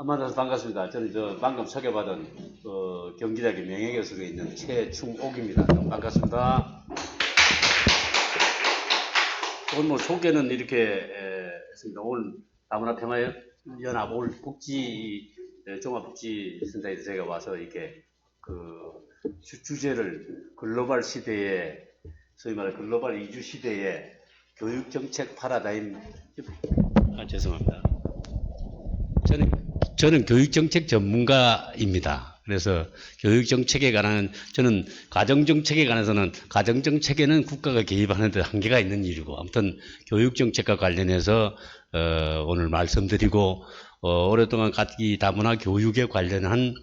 만나서 반갑습니다. 저는 방금 소개받은 경기대학의 명예교수가 있는 최충옥입니다. 반갑습니다. 오늘 뭐 소개는 이렇게 했습니다. 오늘 다문화 평화연합 오늘 종합복지센터에 제가 와서 이렇게 주제를 글로벌 시대에 소위 말해 글로벌 이주 시대에 교육정책 파라다임 죄송합니다. 저는 교육정책 전문가입니다. 그래서 교육정책에 관한 저는 가정정책에 관해서는 가정정책에는 국가가 개입하는 데 한계가 있는 일이고 아무튼 교육정책과 관련해서 오늘 말씀드리고 오랫동안 이 다문화 교육에 관련한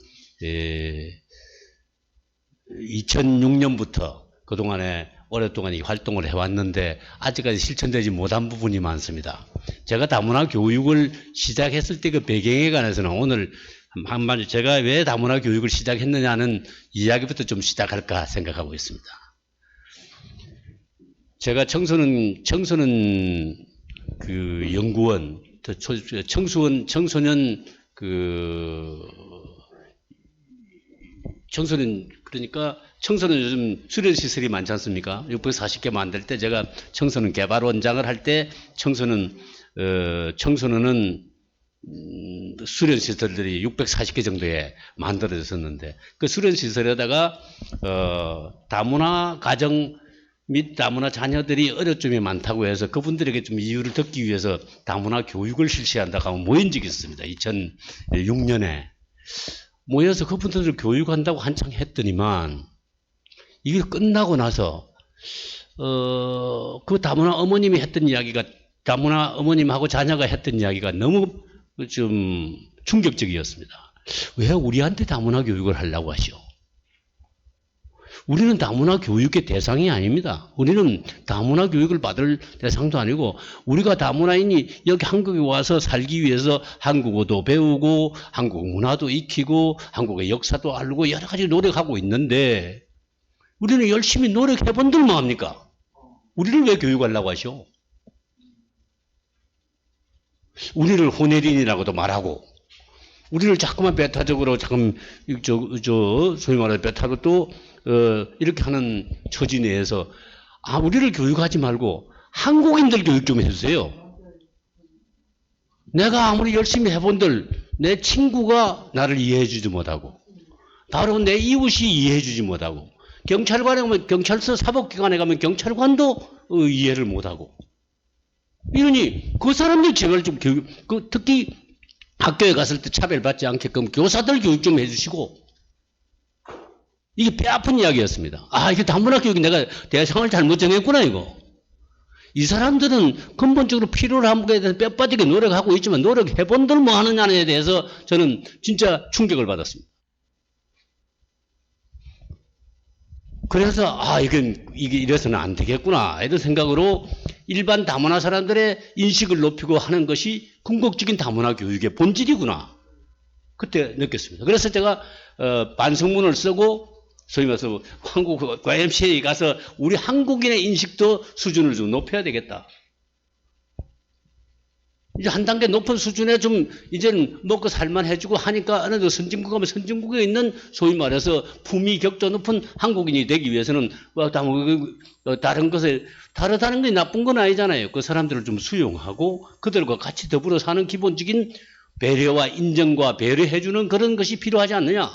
2006년부터 그동안에 오랫동안 이 활동을 해왔는데 아직까지 실천되지 못한 부분이 많습니다. 제가 다문화 교육을 시작했을 때 그 배경에 관해서는 오늘 한마디 제가 왜 다문화 교육을 시작했느냐는 이야기부터 좀 시작할까 생각하고 있습니다. 제가 청소년 그 연구원, 청소년 그러니까 청소년 요즘 수련시설이 많지 않습니까? 640개 만들 때 제가 청소년 개발원장을 할 때 청소년은 수련시설들이 640개 정도에 만들어졌었는데 그 수련시설에다가 다문화 가정 및 다문화 자녀들이 어려움이 많다고 해서 그분들에게 좀 이유를 듣기 위해서 다문화 교육을 실시한다고 하면 모인 적이 있습니다. 2006년에 모여서 그분들을 교육한다고 한창 했더니만 이게 끝나고 나서 그 다문화 어머님이 했던 이야기가 다문화 어머님하고 자녀가 했던 이야기가 너무 좀 충격적이었습니다. 왜 우리한테 다문화 교육을 하려고 하시오? 우리는 다문화 교육의 대상이 아닙니다. 우리는 다문화 교육을 받을 대상도 아니고 우리가 다문화인이 여기 한국에 와서 살기 위해서 한국어도 배우고 한국 문화도 익히고 한국의 역사도 알고 여러 가지 노력하고 있는데 우리는 열심히 노력해본들 뭐합니까? 우리를 왜 교육하려고 하시오? 우리를 호내린이라고도 말하고 우리를 자꾸만 배타적으로 소위 말해 배타로 또 이렇게 하는 처지 내에서 우리를 교육하지 말고 한국인들 교육 좀 해주세요. 내가 아무리 열심히 해본들 내 친구가 나를 이해해주지 못하고 바로 내 이웃이 이해해주지 못하고 경찰관에 가면 경찰서 사법기관에 가면 경찰관도 이해를 못하고 이러니 그 사람들 제발 좀 교육 특히 학교에 갔을 때 차별받지 않게끔 교사들 교육 좀 해주시고 이게 뼈 아픈 이야기였습니다. 이게 다문화 교육이 내가 대상을 잘못 정했구나 이거. 이 사람들은 근본적으로 필요로 한 것에 대해서 뼈빠지게 노력하고 있지만 노력해본들 뭐 하느냐에 대해서 저는 진짜 충격을 받았습니다. 그래서 이게 이래서는 안 되겠구나 이런 생각으로 일반 다문화 사람들의 인식을 높이고 하는 것이 궁극적인 다문화 교육의 본질이구나 그때 느꼈습니다. 그래서 제가 반성문을 쓰고 소위 말해서 한국 YMCA에 가서 우리 한국인의 인식도 수준을 좀 높여야 되겠다. 이제 한 단계 높은 수준에 좀 이제는 먹고 살만 해주고 하니까 어느 정도 선진국하면 선진국에 있는 소위 말해서 품위 격조 높은 한국인이 되기 위해서는 다른 것에 다르다는 게 나쁜 건 아니잖아요. 그 사람들을 좀 수용하고 그들과 같이 더불어 사는 기본적인 배려와 인정과 배려해주는 그런 것이 필요하지 않느냐.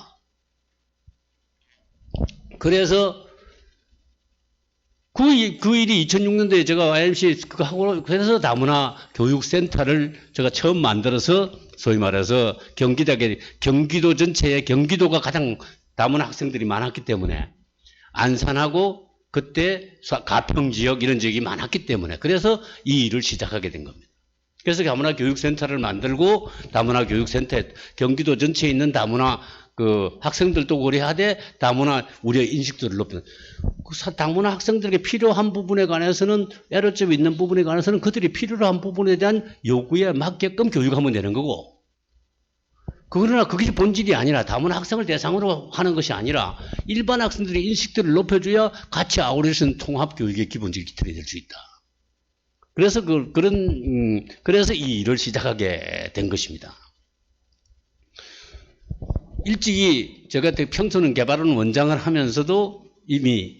그래서 그 일이 2006년도에 제가 YMCA 그거 하고 그래서 다문화 교육센터를 제가 처음 만들어서 소위 말해서 경기도 전체에 경기도가 가장 다문화 학생들이 많았기 때문에 안산하고 그때 가평 지역 이런 지역이 많았기 때문에 그래서 이 일을 시작하게 된 겁니다. 그래서 다문화 교육센터를 만들고 다문화 교육센터에 경기도 전체에 있는 다문화 학생들도 고려하되 다문화 우리의 인식도를 높이는 다문화 학생들에게 필요한 부분에 관해서는 애로점이 있는 부분에 관해서는 그들이 필요로 한 부분에 대한 요구에 맞게끔 교육하면 되는 거고 그러나 그게 본질이 아니라 다문화 학생을 대상으로 하는 것이 아니라 일반 학생들의 인식들을 높여줘야 같이 아우를 수 있는 통합교육의 기본적인 기틀이 될 수 있다. 그래서 그래서 이 일을 시작하게 된 것입니다. 일찍이 제가 청소년 개발원 원장을 하면서도 이미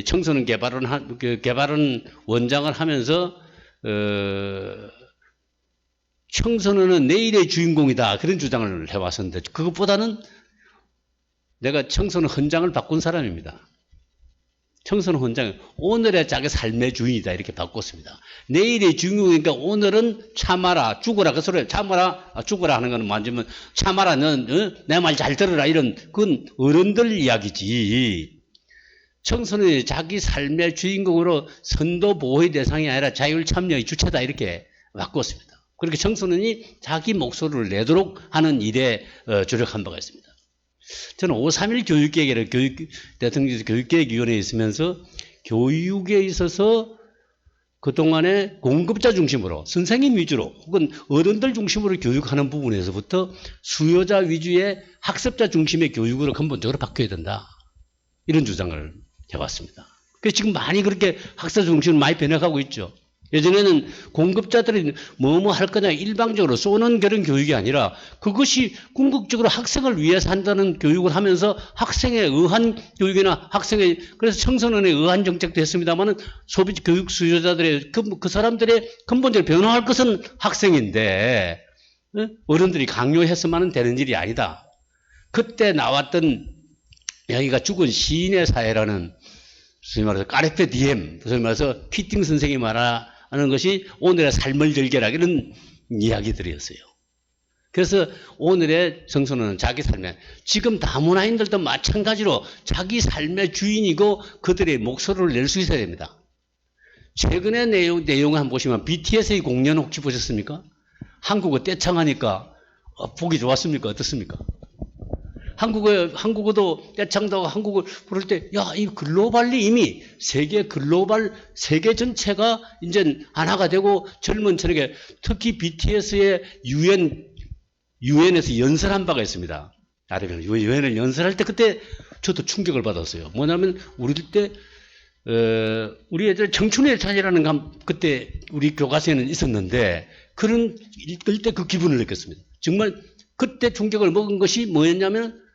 청소년 개발원 원장을 하면서 청소년은 내일의 주인공이다 그런 주장을 해왔었는데 그것보다는 내가 청소년 헌장을 바꾼 사람입니다. 청소년 헌장 오늘의 자기 삶의 주인이다 이렇게 바꿨습니다. 내일의 주인공이니까 오늘은 참아라 죽어라 그 소리 참아라 죽어라 하는 거는 만지면 참아라 넌 내 말 잘 들어라 이런 그건 어른들 이야기지. 청소년이 자기 삶의 주인공으로 선도 보호의 대상이 아니라 자율 참여의 주체다 이렇게 바꿨습니다. 그렇게 청소년이 자기 목소리를 내도록 하는 일에 조력한 바가 있습니다. 저는 5.31 교육계획을 대통령 교육계획위원회에 있으면서 교육에 있어서 그동안에 공급자 중심으로 선생님 위주로 혹은 어른들 중심으로 교육하는 부분에서부터 수요자 위주의 학습자 중심의 교육으로 근본적으로 바뀌어야 된다. 이런 주장을 해왔습니다. 그래서 지금 많이 그렇게 학습자 중심으로 많이 변해가고 있죠. 예전에는 공급자들이 뭐뭐 할 거냐 일방적으로 쏘는 그런 교육이 아니라 그것이 궁극적으로 학생을 위해서 한다는 교육을 하면서 학생에 의한 교육이나 그래서 청소년에 의한 정책도 했습니다만은 소비 교육 수요자들의 그 사람들의 근본적으로 변화할 것은 학생인데 어른들이 강요해서만은 되는 일이 아니다. 그때 나왔던 여기가 죽은 시인의 사회라는 소위 말해서 까르페 디엠, 소위 말해서 키팅 선생이 말하는 것이 오늘의 삶을 즐겨라 이런 이야기들이었어요. 그래서 오늘의 청소년은 자기 삶에 지금 다문화인들도 마찬가지로 자기 삶의 주인이고 그들의 목소리를 낼 수 있어야 됩니다. 최근의 내용을 한번 보시면 BTS의 공연 혹시 보셨습니까? 한국어 떼창하니까 보기 좋았습니까? 어떻습니까? 한국어도 떼창도 한국어 부를 때, 야, 이 글로벌리 이미 세계 전체가 이제 하나가 되고 젊은 층에게 특히 BTS의 유엔에서 연설한 바가 있습니다. 유엔을 연설할 때 그때 저도 충격을 받았어요. 뭐냐면 우리들 때, 우리 애들 청춘의 찬이라는 그때 우리 교과서에는 있었는데 그런 읽을 때 그 기분을 느꼈습니다. 정말 그때 충격을 먹은 것이 뭐였냐면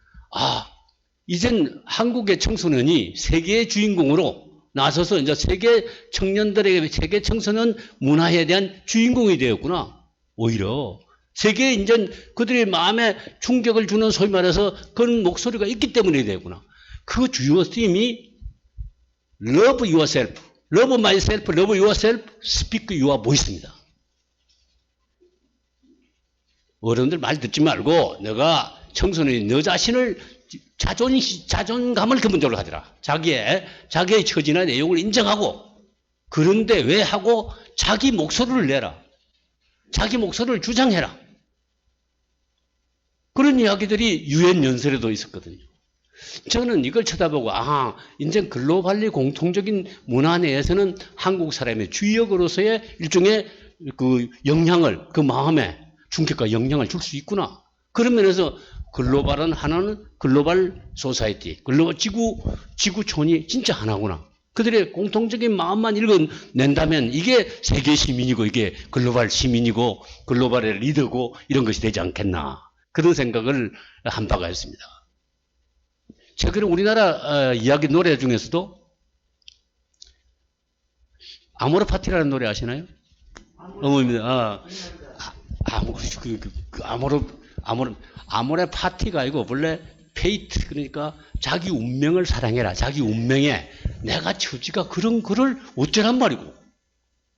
이젠 한국의 청소년이 세계의 주인공으로 나서서 이제 세계 청년들에게 세계 청소년 문화에 대한 주인공이 되었구나. 오히려 세계에 이제 그들의 마음에 충격을 주는 소위 말해서 그런 목소리가 있기 때문에 되었구나. 그 주요 팀이 Love yourself, love myself, love yourself, speak your voice입니다. 어른들 말 듣지 말고 내가 청소년이 너 자신을 자존감을 근본적으로 가져라. 자기의 처지나 내용을 인정하고 그런데 왜 하고 자기 목소리를 내라. 자기 목소리를 주장해라. 그런 이야기들이 유엔 연설에도 있었거든요. 저는 이걸 쳐다보고 이제 글로벌리 공통적인 문화 내에서는 한국 사람의 주역으로서의 일종의 그 영향을 그 마음에 충격과 영향을 줄 수 있구나. 그런 면에서 글로벌은 하나는 글로벌 소사이티, 글로벌 지구촌이 진짜 하나구나. 그들의 공통적인 마음만 읽어낸다면 이게 세계 시민이고 이게 글로벌 시민이고 글로벌의 리더고 이런 것이 되지 않겠나. 그런 생각을 한 바가 있습니다. 최근에 우리나라 이야기 노래 중에서도 아모르 파티라는 노래 아시나요? 어머입니다. 아모르 파티가 아니고 원래 페이트 그러니까 자기 운명을 사랑해라. 자기 운명에 내가 처지가 그런 거를 어쩌란 말이고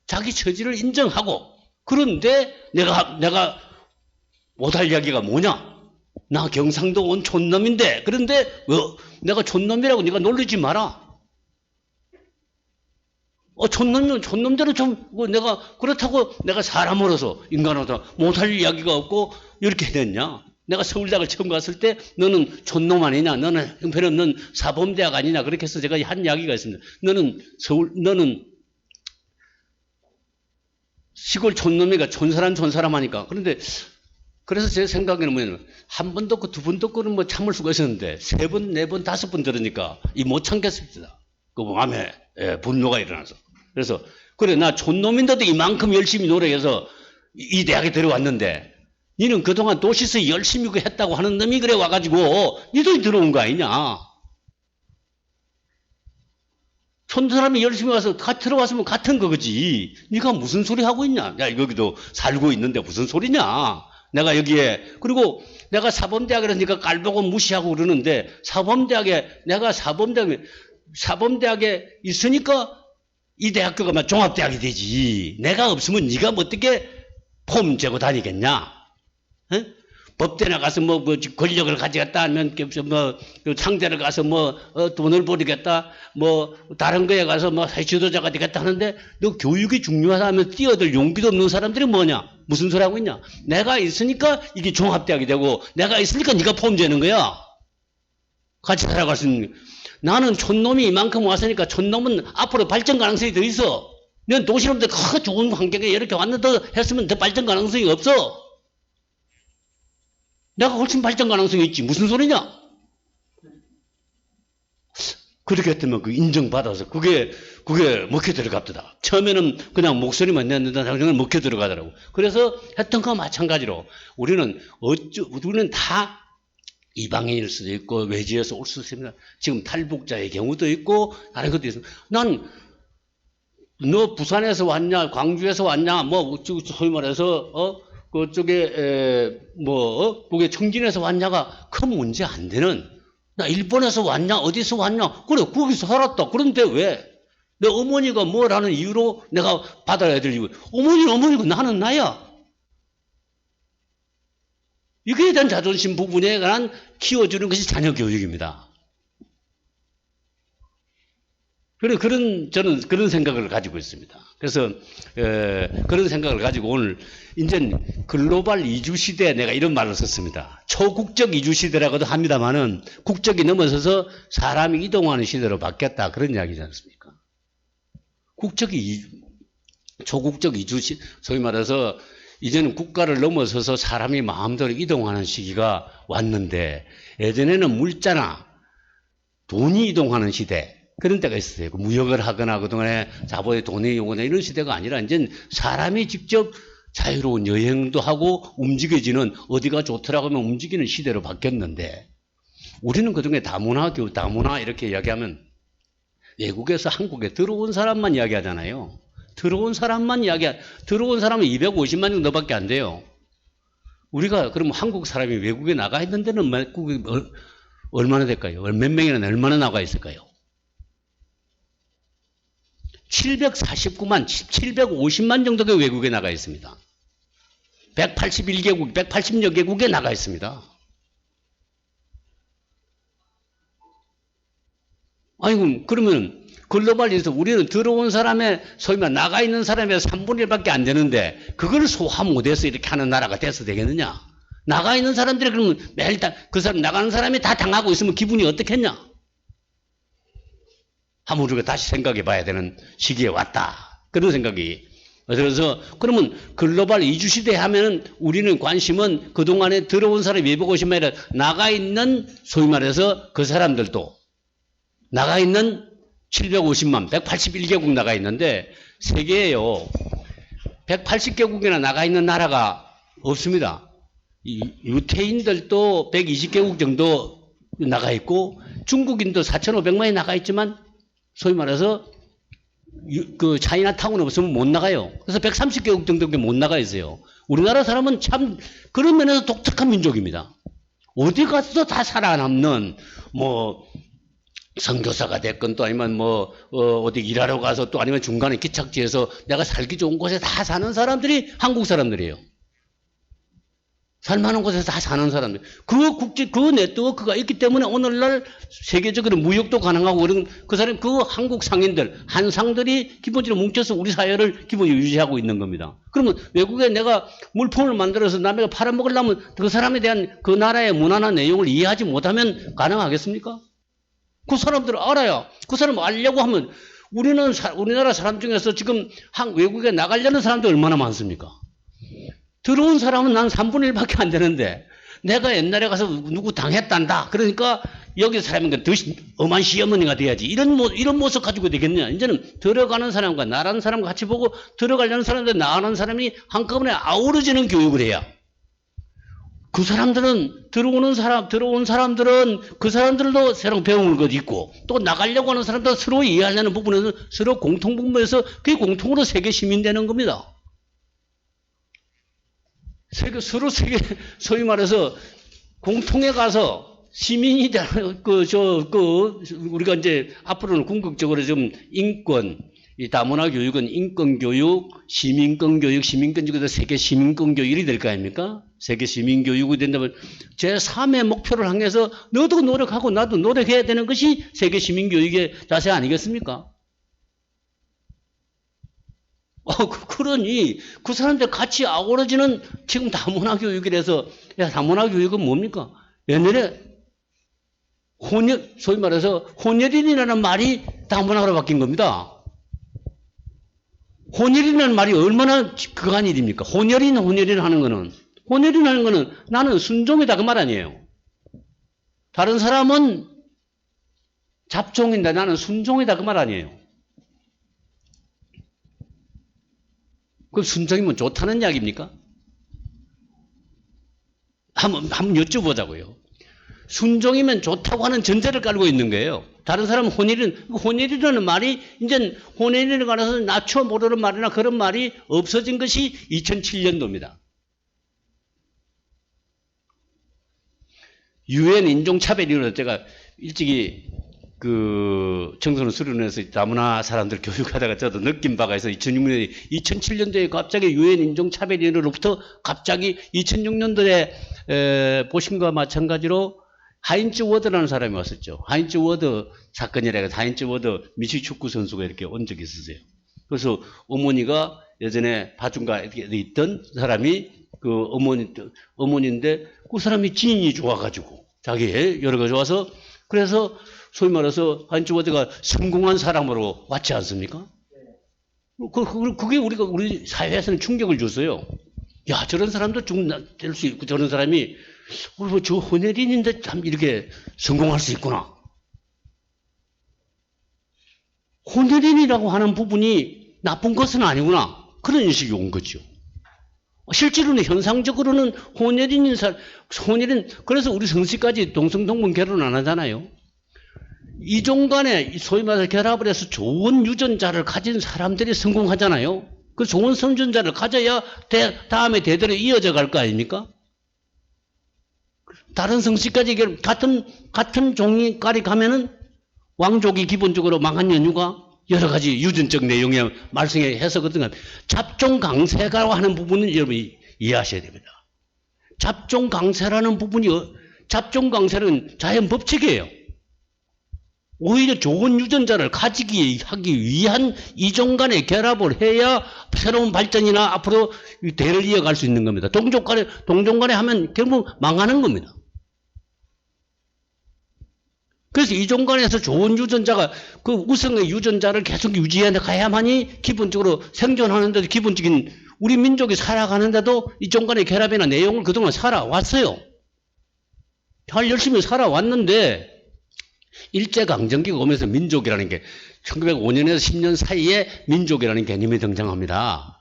자기 처지를 인정하고 그런데 내가 못할 이야기가 뭐냐? 나 경상도 온 촌놈인데 그런데 내가 촌놈이라고 네가 놀리지 마라. 촌놈들은 좀 내가 그렇다고 내가 사람으로서 인간으로서 못할 이야기가 없고 이렇게 됐냐? 내가 서울대학을 처음 갔을 때 너는 촌놈 아니냐? 너는 형편은 넌 사범대학 아니냐? 그렇게 해서 제가 한 이야기가 있습니다. 너는 시골 촌놈이니까 촌사람 하니까. 그래서 제 생각에는 뭐냐면 한 번 듣고 두 번 듣고는 뭐 참을 수가 있었는데 세 번, 네 번, 다섯 번 들으니까 못 참겠습니다. 그 마음에 분노가 일어나서. 그래서 그래 나 촌놈인데도 이만큼 열심히 노력해서 이 대학에 들어왔는데 니는 그동안 도시에서 열심히 했다고 하는 놈이 그래 와가지고 니도 들어온 거 아니냐. 촌 사람이 열심히 와서 들어왔으면 같은 거지. 네가 무슨 소리 하고 있냐. 야, 여기도 살고 있는데 무슨 소리냐. 내가 여기에, 그리고 내가 사범대학이라서 니가 깔보고 무시하고 그러는데, 내가 사범대학에 있으니까 이 대학교가 막 종합대학이 되지. 내가 없으면 네가 뭐 어떻게 폼 재고 다니겠냐. 에? 법대 나가서 뭐 권력을 가지겠다 하면 상대를 가서 돈을 벌이겠다 다른 거에 가서 지도자가 되겠다 하는데 너 교육이 중요하다면 뛰어들 용기도 없는 사람들이 뭐냐? 무슨 소리 하고 있냐? 내가 있으니까 이게 종합대학이 되고 내가 있으니까 네가 폼 재는 거야. 같이 살아갈 수 있는. 나는 촌놈이 이만큼 왔으니까 촌놈은 앞으로 발전 가능성이 더 있어. 넌 도시놈들 그 좋은 환경에 이렇게 왔는데 했으면 더 발전 가능성이 없어. 내가 훨씬 발전 가능성이 있지. 무슨 소리냐? 그렇게 했더니 인정받아서 그게 먹혀 들어갑니다. 처음에는 그냥 목소리만 냈는데 나중에 먹혀 들어가더라고. 그래서 했던 거 마찬가지로 우리는 다 이방인일 수도 있고 외지에서 올 수도 있습니다. 지금 탈북자의 경우도 있고 다른 것도 있습니다. 난 너 부산에서 왔냐, 광주에서 왔냐, 소위 말해서 그쪽에 그게 청진에서 왔냐가 큰 문제 안 되는. 나 일본에서 왔냐, 어디서 왔냐, 그래 거기서 살았다. 그런데 왜? 내 어머니가 뭐라는 이유로 내가 받아야 될 이유. 어머니는 어머니고 나는 나야. 이거에 대한 자존심 부분에 관한 키워주는 것이 자녀 교육입니다. 저는 그런 생각을 가지고 있습니다. 그래서, 그런 생각을 가지고 오늘, 이제 글로벌 이주 시대에 내가 이런 말을 썼습니다. 초국적 이주 시대라고도 합니다만은 국적이 넘어서서 사람이 이동하는 시대로 바뀌었다. 그런 이야기지 않습니까? 초국적 이주 소위 말해서 이제는 국가를 넘어서서 사람이 마음대로 이동하는 시기가 왔는데 예전에는 물자나 돈이 이동하는 시대, 그런 때가 있었어요. 무역을 하거나 그동안에 자본의 돈이 오거나 이런 시대가 아니라 이제 사람이 직접 자유로운 여행도 하고 움직여지는 어디가 좋더라고 하면 움직이는 시대로 바뀌었는데 우리는 그동안에 다문화 이렇게 이야기하면 외국에서 한국에 들어온 사람만 이야기하잖아요. 들어온 사람은 250만 정도밖에 안 돼요. 우리가 그럼 한국 사람이 외국에 나가 있는 데는 얼마나 될까요? 몇 명이나 얼마나 나가 있을까요? 749만, 750만 정도가 외국에 나가 있습니다. 181개국, 180여 개국에 나가 있습니다. 아이고, 그러면 글로벌에서 우리는 들어온 사람의 소위 말 나가 있는 사람의 3분의 1밖에 안 되는데 그걸 소화 못해서 이렇게 하는 나라가 돼서 되겠느냐? 나가 있는 사람들이 그러면 매일 그 사람 나가는 사람이 다 당하고 있으면 기분이 어떻겠냐? 한번 우리가 다시 생각해 봐야 되는 시기에 왔다. 그런 생각이. 그래서 그러면 글로벌 이주 시대 하면은 우리는 관심은 그동안에 들어온 사람이 250만이 아니라 나가 있는 소위 말해서 그 사람들도 나가 있는 750만, 181개국 나가 있는데 세계에요. 180개국이나 나가 있는 나라가 없습니다. 유태인들도 120개국 정도 나가 있고 중국인도 4,500만이 나가 있지만 소위 말해서 그 차이나타운 없으면 못 나가요. 그래서 130개국 정도밖에 못 나가 있어요. 우리나라 사람은 참 그런 면에서 독특한 민족입니다. 어디 가서도 다 살아남는 선교사가 됐건 또 아니면 어디 일하러 가서 또 아니면 중간에 기착지에서 내가 살기 좋은 곳에 다 사는 사람들이 한국 사람들이에요. 살만한 곳에서 다 사는 사람들. 그 네트워크가 있기 때문에 오늘날 세계적으로 무역도 가능하고 그런 한국 상인들, 한상들이 기본적으로 뭉쳐서 우리 사회를 기본적으로 유지하고 있는 겁니다. 그러면 외국에 내가 물품을 만들어서 남에게 팔아먹으려면 그 사람에 대한 그 나라의 문화나 내용을 이해하지 못하면 가능하겠습니까? 그 사람들을 알아야, 그 사람을 알려고 하면 우리나라 사람 중에서 지금 외국에 나가려는 사람들 얼마나 많습니까? 들어온 사람은 난 3분의 1밖에 안 되는데 내가 옛날에 가서 누구 당했단다. 그러니까 여기 사람은 더 엄한 시어머니가 돼야지. 이런 모습 가지고 되겠냐. 이제는 들어가는 사람과 나라는 사람과 같이 보고 들어가려는 사람들 나가는 사람이 한꺼번에 아우러지는 교육을 해야 그 사람들은 들어온 사람들은 그 사람들도 새로 배울 것 있고 또 나가려고 하는 사람도 서로 이해하려는 부분에서 서로 공통 부분에서 그게 공통으로 세계 시민 되는 겁니다. 서로 세계 소위 말해서 공통에 가서 시민이 되는 우리가 이제 앞으로는 궁극적으로 좀 인권 이 다문화 교육은 인권 교육, 시민권 교육, 시민권 중에서 세계 시민권 교육이 될 거 아닙니까? 세계 시민 교육이 된다면 제3의 목표를 향해서 너도 노력하고 나도 노력해야 되는 것이 세계 시민 교육의 자세 아니겠습니까? 그러니 그 사람들 같이 아우러지는 지금 다문화 교육이라서 야 다문화 교육은 뭡니까? 옛날에 소위 말해서 혼혈인이라는 말이 다문화로 바뀐 겁니다. 혼혈이라는 말이 얼마나 그한 일입니까? 혼혈인 하는 거는 나는 순종이다 그 말 아니에요. 다른 사람은 잡종인데 나는 순종이다 그 말 아니에요. 그 순종이면 좋다는 이야기입니까? 한번 여쭤보자고요. 순종이면 좋다고 하는 전제를 깔고 있는 거예요. 다른 사람은 혼혈이라는 말이 이제 혼혈에 관해서 낮춰 모르는 말이나 그런 말이 없어진 것이 2007년도입니다. 유엔 인종차별위원회 제가 일찍이 그 청소년 수련회에서 다문화 사람들 교육하다가 저도 느낀 바가 있어 2007년도에 갑자기 유엔 인종차별위원회로부터 갑자기 2006년도에 보신과 마찬가지로 하인츠 워드라는 사람이 왔었죠. 하인츠 워드 사건이라 해서 하인츠 워드 미식 축구 선수가 이렇게 온 적이 있었어요. 그래서 어머니가 예전에 바중가에 있던 사람이 그 어머니인데 그 사람이 지인이 좋아가지고 자기 여러 가지 와서 그래서 소위 말해서 하인츠 워드가 성공한 사람으로 왔지 않습니까? 그게 우리 사회에서는 충격을 줬어요. 야, 저런 사람도 될 수 있고 저런 사람이 저 혼혈인인데 참 이렇게 성공할 수 있구나. 혼혈인이라고 하는 부분이 나쁜 것은 아니구나. 그런 인식이 온 거죠. 실제로는 현상적으로는 혼혈인 그래서 우리 성씨까지 동성동본 결혼 안 하잖아요. 이종 간에 소위 말해서 결합을 해서 좋은 유전자를 가진 사람들이 성공하잖아요. 그 좋은 선전자를 가져야 다음에 대대로 이어져 갈 거 아닙니까? 다른 성씨까지 같은 종이까지 가면은 왕족이 기본적으로 망한 연유가 여러 가지 유전적 내용의 말썽에 해석거든요. 잡종 강세라고 하는 부분은 여러분이 이해하셔야 됩니다. 잡종 강세라는 부분이 잡종 강세는 자연 법칙이에요. 오히려 좋은 유전자를 하기 위한 이종 간의 결합을 해야 새로운 발전이나 앞으로 대를 이어갈 수 있는 겁니다. 동종 간에 하면 결국 망하는 겁니다. 그래서 이종 간에서 좋은 유전자가 그 우성의 유전자를 계속 유지해 가야만이 기본적으로 생존하는데도 기본적인 우리 민족이 살아가는데도 이종 간의 결합이나 내용을 그동안 살아왔어요. 잘 열심히 살아왔는데 일제강점기가 오면서 민족이라는 게 1905년에서 10년 사이에 민족이라는 개념이 등장합니다.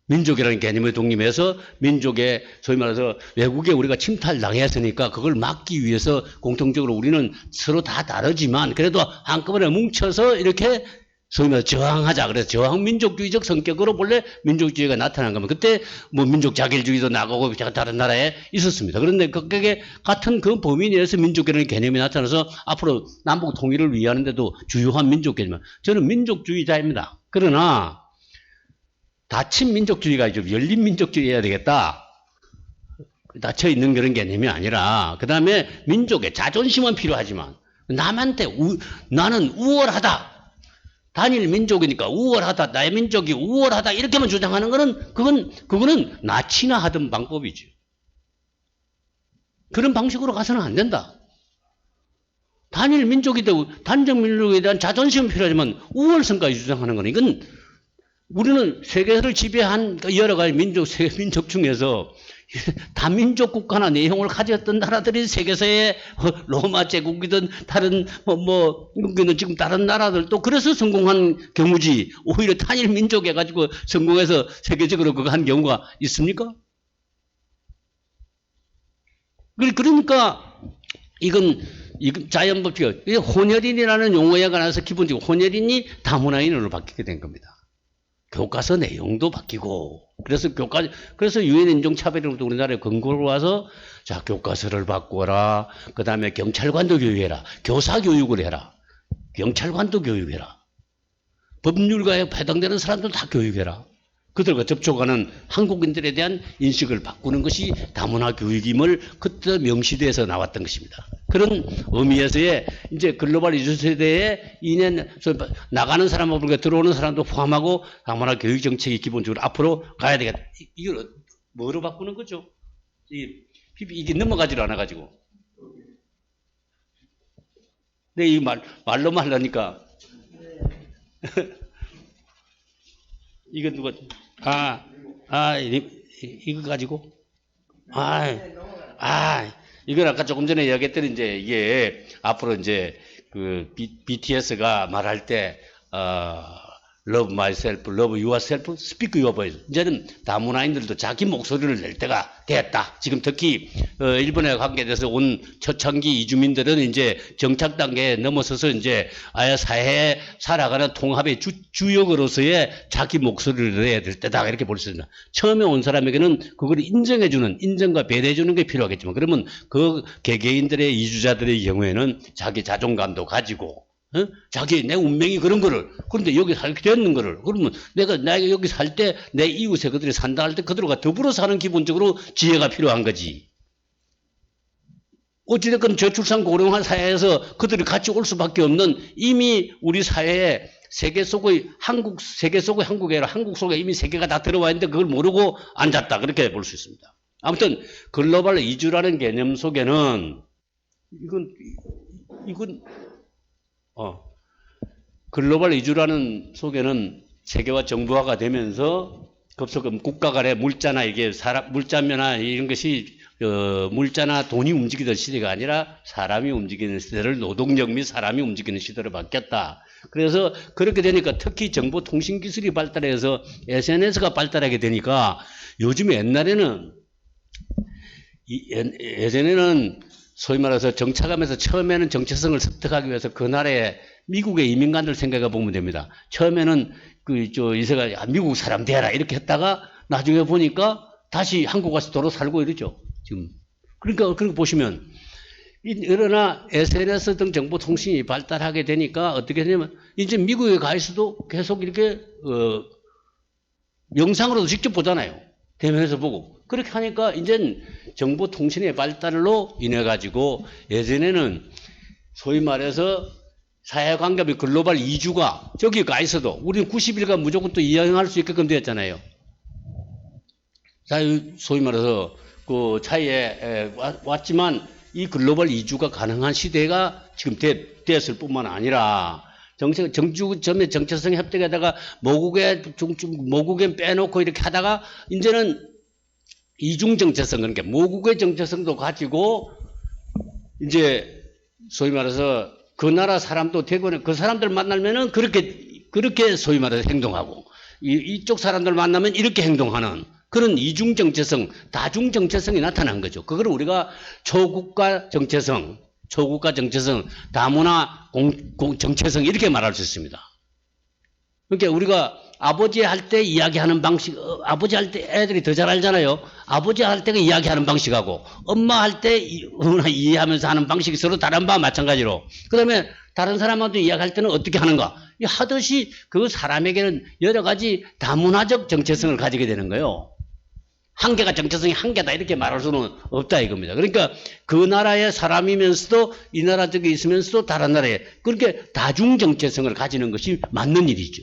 민족이라는 개념의 독립에서 민족의 소위 말해서 외국에 우리가 침탈당했으니까 그걸 막기 위해서 공통적으로 우리는 서로 다 다르지만 그래도 한꺼번에 뭉쳐서 이렇게 소위 말해서 저항하자. 그래서 저항민족주의적 성격으로 본래 민족주의가 나타난 겁니다. 그때 뭐 민족자결주의도 나가고 다른 나라에 있었습니다. 그런데 그게 같은 그 범위 내에서 민족이라는 개념이 나타나서 앞으로 남북 통일을 위하는데도 주요한 민족 개념. 저는 민족주의자입니다. 그러나 닫힌 민족주의가 좀 열린 민족주의 해야 되겠다. 닫혀 있는 그런 개념이 아니라 그 다음에 민족의 자존심은 필요하지만 남한테 나는 우월하다. 단일 민족이니까 우월하다. 나의 민족이 우월하다. 이렇게만 주장하는 거는 그거는 나치나 하던 방법이죠. 그런 방식으로 가서는 안 된다. 단일 민족이 되고 단적 민족에 대한 자존심은 필요하지만 우월성까지 주장하는 거는 이건 우리는 세계를 지배한 여러 가지 세계 민족 중에서 다민족 국가나 내용을 가졌던 나라들이 세계사의 로마 제국이든 다른 여기는 지금 다른 나라들도 그래서 성공한 경우지 오히려 단일 민족 해가지고 성공해서 세계적으로 그거 한 경우가 있습니까? 그러니까 이건 자연법칙, 혼혈인이라는 용어에 관해서 기본적으로 혼혈인이 다문화인으로 바뀌게 된 겁니다. 교과서 내용도 바뀌고, 그래서 유엔 인종차별으로부터 우리나라에 권고를 와서, 자, 교과서를 바꿔라. 그 다음에 경찰관도 교육해라. 교사 교육을 해라. 경찰관도 교육해라. 법률가에 해당되는 사람들 다 교육해라. 그들과 접촉하는 한국인들에 대한 인식을 바꾸는 것이 다문화 교육임을 그때 명시돼서 나왔던 것입니다. 그런 의미에서의 이제 글로벌 이주 세대에 인연 나가는 사람하고 들어오는 사람도 포함하고 다문화 교육 정책이 기본적으로 앞으로 가야 되겠다. 이걸 뭐로 바꾸는 거죠? 이게 넘어가지를 않아 가지고. 네, 이 말로만 하려니까. 이거 누가, 이거 가지고? 이건 아까 조금 전에 이야기했더니 이제 이게 앞으로 이제 그 BTS가 말할 때, Love myself, love yourself, speak your voice. 이제는 다문화인들도 자기 목소리를 낼 때가 됐다. 지금 특히 일본에 관계돼서 온 초창기 이주민들은 이제 정착 단계에 넘어서서 이제 아예 사회에 살아가는 통합의 주역으로서의 자기 목소리를 내야 될 때다. 이렇게 볼 수 있습니다. 처음에 온 사람에게는 그걸 인정해주는, 인정과 배려해주는 게 필요하겠지만, 그러면 그 개개인들의 이주자들의 경우에는 자기 자존감도 가지고, 자기 내 운명이 그런 거를, 그런데 여기 살게 되는 거를, 그러면 내가 여기 살 때 내 이웃에 그들이 산다 할 때 그들과 더불어 사는 기본적으로 지혜가 필요한 거지. 어찌됐건 저출산 고령화 사회에서 그들이 같이 올 수밖에 없는, 이미 우리 사회에 세계 속의 한국이 아니라 한국 속에 이미 세계가 다 들어와 있는데 그걸 모르고 앉았다. 그렇게 볼 수 있습니다. 아무튼 글로벌 이주라는 개념 속에는 글로벌 이주라는 속에는 세계화 정부화가 되면서 급속한 국가 간의 물자나 물자나 이런 것이 물자나 돈이 움직이던 시대가 아니라 사람이 움직이는 시대를, 노동력 및 사람이 움직이는 시대로 바뀌었다. 그래서 그렇게 되니까 특히 정보통신기술이 발달해서 SNS가 발달하게 되니까 요즘 예전에는 소위 말해서 정착하면서 처음에는 정체성을 습득하기 위해서 그 나라에 미국의 이민관들 생각해 보면 됩니다. 처음에는 이세가 미국 사람 되라 이렇게 했다가 나중에 보니까 다시 한국 와서 도로 살고 이러죠. 지금. 그러니까 그렇게 보시면, 그러나 SNS 등 정보통신이 발달하게 되니까 어떻게 되냐면 이제 미국에 가 있어도 계속 이렇게 영상으로도 직접 보잖아요. 대면에서 보고. 그렇게 하니까 이제는 정보통신의 발달로 인해 가지고 예전에는 소위 말해서 사회관계 및 글로벌 이주가 저기 가 있어도 우리는 90일간 무조건 또 이행할 수 있게끔 되었잖아요. 소위 말해서 그 차이에 왔지만 이 글로벌 이주가 가능한 시대가 지금 됐을 뿐만 아니라 정주점의 정체성 협정에다가 모국에 빼놓고 이렇게 하다가 이제는 이중 정체성, 그러니까 모국의 정체성도 가지고 이제 소위 말해서 그 나라 사람도 되고는 그 사람들 만나면은 그렇게 소위 말해서 행동하고 이쪽 사람들 만나면 이렇게 행동하는 그런 이중 정체성, 다중 정체성이 나타난 거죠. 그걸 우리가 초국가 정체성, 다문화 정체성 이렇게 말할 수 있습니다. 그러니까 우리가 아버지 할 때 이야기하는 방식, 아버지 할 때 애들이 더 잘 알잖아요. 아버지 할 때가 이야기하는 방식하고 엄마 할 때 이해하면서 하는 방식이 서로 다른 바와 마찬가지로, 그 다음에 다른 사람한테 이야기할 때는 어떻게 하는가 하듯이 그 사람에게는 여러 가지 다문화적 정체성을 가지게 되는 거예요. 한계가 정체성이 한계다 이렇게 말할 수는 없다 이겁니다. 그러니까 그 나라의 사람이면서도 이 나라 쪽에 있으면서도 다른 나라에 그렇게 다중 정체성을 가지는 것이 맞는 일이죠.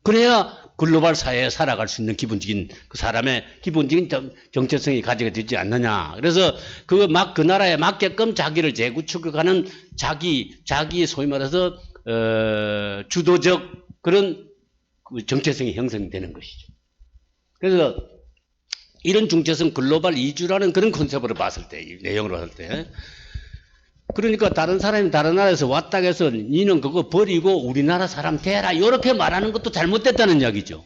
그래야 글로벌 사회에 살아갈 수 있는 기본적인 그 사람의 기본적인 정체성이 가지게 되지 않느냐. 그래서 그 나라에 맞게끔 자기를 재구축하는 자기 소위 말해서 주도적 그런 정체성이 형성되는 것이죠. 그래서 이런 정체성 글로벌 이주라는 그런 컨셉으로 봤을 때, 이 내용으로 봤을 때, 그러니까 다른 사람이 다른 나라에서 왔다 해서 니는 그거 버리고 우리나라 사람 되라 이렇게 말하는 것도 잘못됐다는 이야기죠.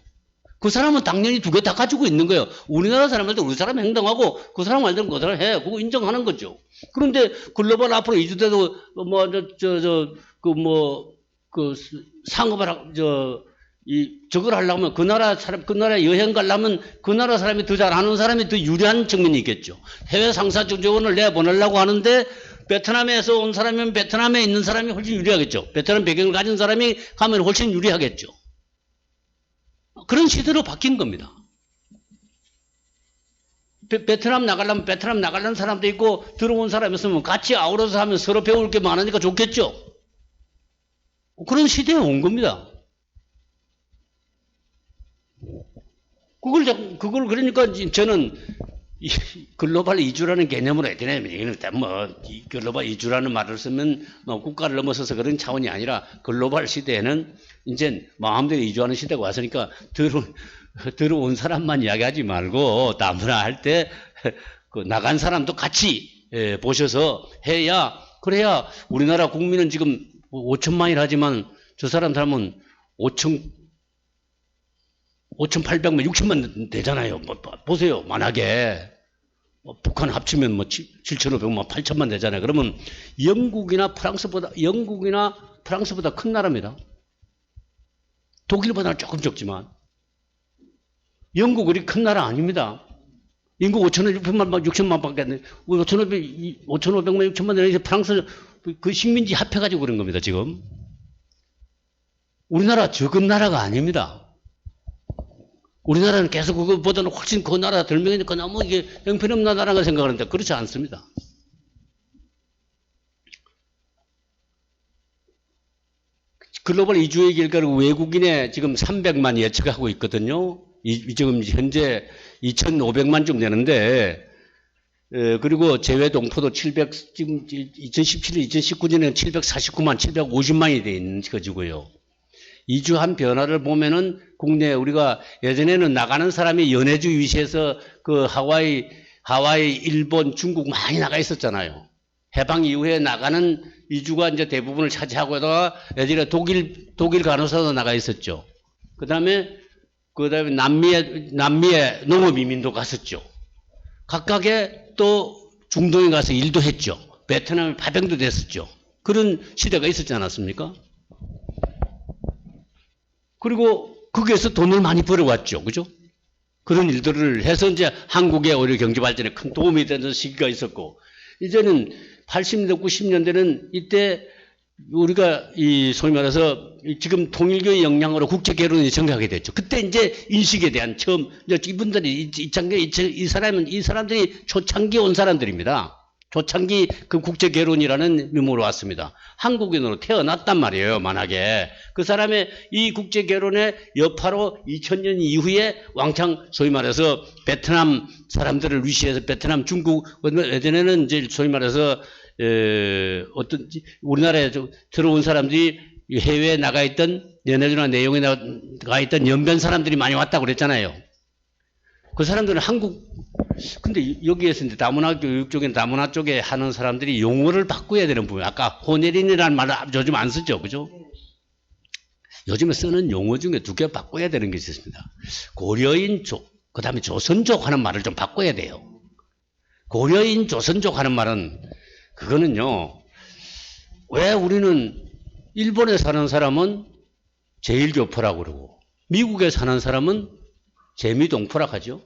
그 사람은 당연히 두 개 다 가지고 있는 거예요. 우리나라 사람한테 우리 사람 행동하고 그 사람 말대로 그 사람 해. 그거 인정하는 거죠. 그런데 글로벌 앞으로 이주돼도 뭐, 상업을, 저걸 하려면 그 나라 사람, 그 나라 여행 가려면 그 나라 사람이 더 잘하는 사람이 더 유리한 측면이 있겠죠. 해외 상사 지원을 내보내려고 하는데 베트남에서 온 사람이면 베트남에 있는 사람이 훨씬 유리하겠죠. 베트남 배경을 가진 사람이 가면 훨씬 유리하겠죠. 그런 시대로 바뀐 겁니다. 베트남 나가려면 베트남 나가려는 사람도 있고 들어온 사람이 있으면 같이 아우러서 하면 서로 배울 게 많으니까 좋겠죠. 그런 시대에 온 겁니다. 그걸 그러니까 저는 이 글로벌 이주라는 개념으로 해야 되냐면 이거는 글로벌 이주라는 말을 쓰면 국가를 넘어서서 그런 차원이 아니라 글로벌 시대에는 이제 마음대로 이주하는 시대가 왔으니까 들어온 사람만 이야기하지 말고 다문화 할 때 그 나간 사람도 같이 보셔서 해야 그래야 우리나라 국민은 지금 5천만이라 하지만 저 사람은 5,800만, 6천만 되잖아요. 보세요. 만약에 북한 합치면 7,500만, 8천만 되잖아요. 그러면 영국이나 프랑스보다 큰 나라입니다. 독일보다는 조금 적지만 영국 그리 큰 나라 아닙니다. 인구 5,600만, 6천만 밖에 안 돼. 5,500만, 6천만 되는 프랑스 그 식민지 합해가지고 그런 겁니다. 지금. 우리나라 적은 나라가 아닙니다. 우리나라는 계속 그것보다는 훨씬 그 나라 덜 명이니까 너무 이게 형편없는 나라가 생각하는데 그렇지 않습니다. 글로벌 이주의 결과를 외국인의 지금 300만 예측하고 있거든요. 지금 현재 2,500만 좀 되는데, 그리고 재외 동포도 지금 2017년, 2019년에는 749만, 750만이 돼 있는 거지고요. 이주한 변화를 보면은 국내 우리가 예전에는 나가는 사람이 연해주 위시에서 그 하와이, 일본, 중국 많이 나가 있었잖아요. 해방 이후에 나가는 이주가 이제 대부분을 차지하고 하다가 예전에 독일 간호사도 나가 있었죠. 그 다음에 남미에 농업 이민도 갔었죠. 각각의 또 중동에 가서 일도 했죠. 베트남에 파병도 됐었죠. 그런 시대가 있었지 않았습니까? 그리고 거기에서 돈을 많이 벌어왔죠. 그죠? 그런 일들을 해서 이제 한국의 오히려 경제 발전에 큰 도움이 되는 시기가 있었고, 이제는 80년대, 90년대는 이때 우리가 소위 말해서 지금 통일교의 영향으로 국제개론이 정하게 됐죠. 그때 이제 인식에 대한 처음, 이분들이, 이 사람들이 초창기 온 사람들입니다. 초창기 그 국제개론이라는 의무로 왔습니다. 한국인으로 태어났단 말이에요, 만약에. 그 사람의 이 국제개론의 여파로 2000년 이후에 왕창 소위 말해서 베트남 사람들을 위시해서 베트남, 중국, 예전에는 이제 소위 말해서 우리나라에 들어온 사람들이 해외에 나가 있던 연해주나 내용에 나가 있던 연변 사람들이 많이 왔다고 그랬잖아요. 그 사람들은 근데 여기에서 이제 다문화 교육 쪽이나 다문화 쪽에 하는 사람들이 용어를 바꿔야 되는 부분. 아까 호내린이라는 말을 요즘 안 쓰죠. 그죠? 요즘에 쓰는 용어 중에 두 개 바꿔야 되는 게 있습니다. 고려인족, 그 다음에 조선족 하는 말을 좀 바꿔야 돼요. 고려인, 조선족 하는 말은, 그거는요, 왜 우리는 일본에 사는 사람은 제일교포라고 그러고, 미국에 사는 사람은 재미동포라고 하죠?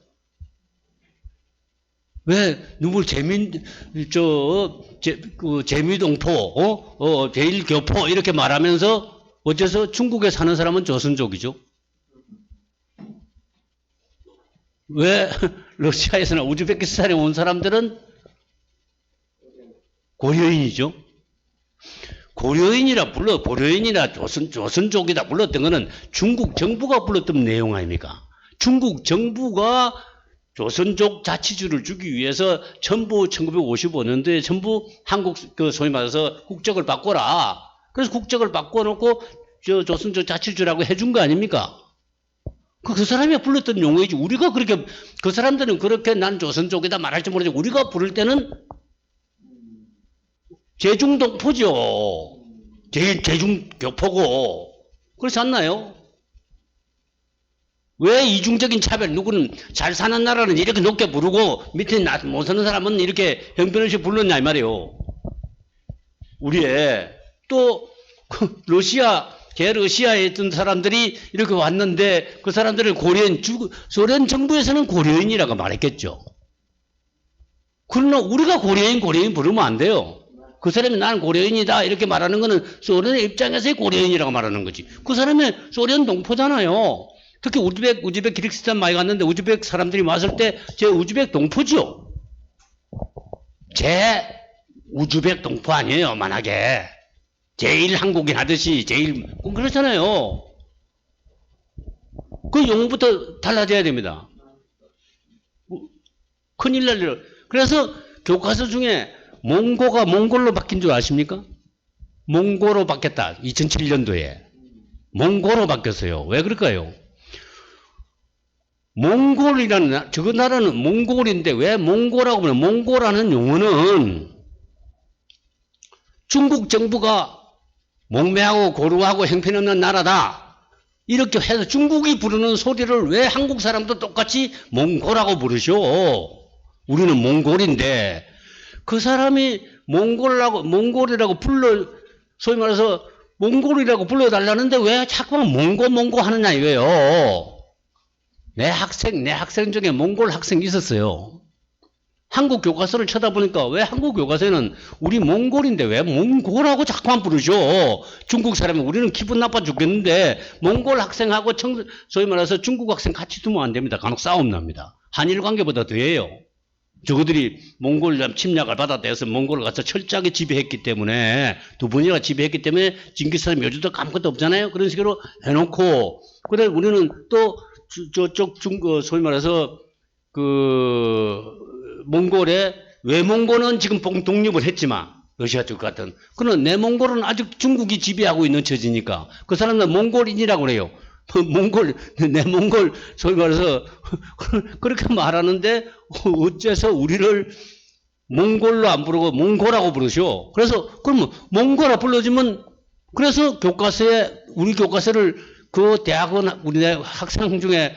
왜, 재미동포, 제일교포, 이렇게 말하면서, 어째서 중국에 사는 사람은 조선족이죠? 왜, 러시아에서나 우즈베키스탄에 온 사람들은 고려인이죠? 고려인이나 조선족이다 불렀던 거는 중국 정부가 불렀던 내용 아닙니까? 중국 정부가 조선족 자치주를 주기 위해서 전부 1955년도에 전부 한국 소위 말해서 국적을 바꿔라. 그래서 국적을 바꿔놓고 조선족 자치주라고 해준 거 아닙니까? 그 사람이 불렀던 용어이지. 우리가 그렇게 그 사람들은 그렇게 난 조선족이다 말할지 모르지. 우리가 부를 때는 제중동포죠. 제중교포고. 그렇지 않나요? 왜 이중적인 차별, 누구는 잘 사는 나라는 이렇게 높게 부르고 밑에 못 사는 사람은 이렇게 형편없이 불렀냐 이 말이에요. 우리의 또 러시아에 있던 사람들이 이렇게 왔는데 그 사람들을 소련 정부에서는 고려인이라고 말했겠죠. 그러나 우리가 고려인 부르면 안 돼요. 그 사람이 나는 고려인이다 이렇게 말하는 거는 소련의 입장에서의 고려인이라고 말하는 거지. 그 사람이 소련 동포잖아요. 특히 우즈벡 키르기스탄 많이 갔는데 우즈벡 사람들이 왔을 때 제 우즈벡 동포죠. 제 우즈벡 동포 아니에요. 만약에 제일 한국인 하듯이 그렇잖아요. 그 용어부터 달라져야 됩니다. 큰일 날 일. 그래서 교과서 중에 몽고가 몽골로 바뀐 줄 아십니까? 몽고로 바뀌었다. 2007년도에. 몽고로 바뀌었어요. 왜 그럴까요? 몽골이라는, 저 나라는 몽골인데 왜 몽고라고 하면 몽고라는 용어는 중국 정부가 목매하고 고루하고 형편없는 나라다. 이렇게 해서 중국이 부르는 소리를 왜 한국 사람도 똑같이 몽고라고 부르셔? 우리는 몽골인데 그 사람이 몽골이라고 소위 말해서 몽골이라고 불러달라는데 왜 자꾸만 몽고 하느냐 이거예요. 내 학생 중에 몽골 학생이 있었어요. 한국 교과서를 쳐다보니까 왜 한국 교과서에는 우리 몽골인데 왜 몽고라고 자꾸만 부르죠? 중국 사람이 우리는 기분 나빠 죽겠는데 몽골 학생하고 소위 말해서 중국 학생 같이 두면 안 됩니다. 간혹 싸움 납니다. 한일 관계보다 더해요. 저거들이 몽골 침략을 받아들여서 몽골을 가서 철저하게 지배했기 때문에 두 번이나 지배했기 때문에 징기스칸 묘지도 아무것도 없잖아요. 그런 식으로 해놓고 그래 우리는 또 저쪽 소위 말해서 몽골에 외몽골은 지금 독립을 했지만 러시아 쪽 같은 그러나 내몽골은 아직 중국이 지배하고 있는 처지니까 그 사람은 몽골인이라고 그래요. 내몽골 소위 말해서 그렇게 말하는데 어째서 우리를 몽골로 안 부르고 몽고라고 부르셔. 그래서 그러면 몽고라 불러주면 그래서 우리 교과서를 그 대학원 우리 학생 중에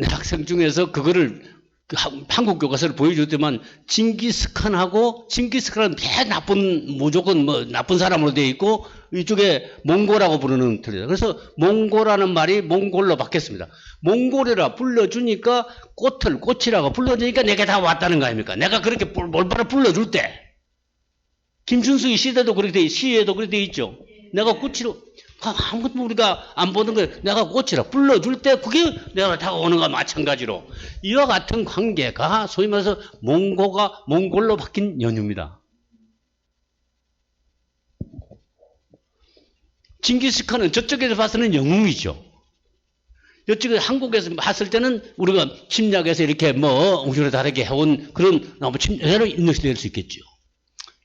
학생 중에서 그거를 한국 교과서를 보여줬더만 징기스칸은 무조건 나쁜 사람으로 되어 있고 이쪽에 몽고라고 부르는 틀이다. 그래서 몽고라는 말이 몽골로 바뀌었습니다. 몽골이라 불러주니까 꽃이라고 불러주니까 내게 다 왔다는 거 아닙니까? 내가 그렇게 몰바라 불러줄 때 김춘수의 시에도 그렇게 돼 있죠. 내가 꽃으로 아무것도 우리가 안 보는 거예요. 내가 꽃이라 불러줄 때 그게 내가 다가오는 거와 마찬가지로 이와 같은 관계가 소위 말해서 몽골로 바뀐 연유입니다. 징기스칸은 저쪽에서 봤을 때는 영웅이죠. 이쪽에 한국에서 봤을 때는 우리가 침략해서 이렇게 우리로 다르게 해온 그런 너무 침략으로 인식될 수 있겠죠.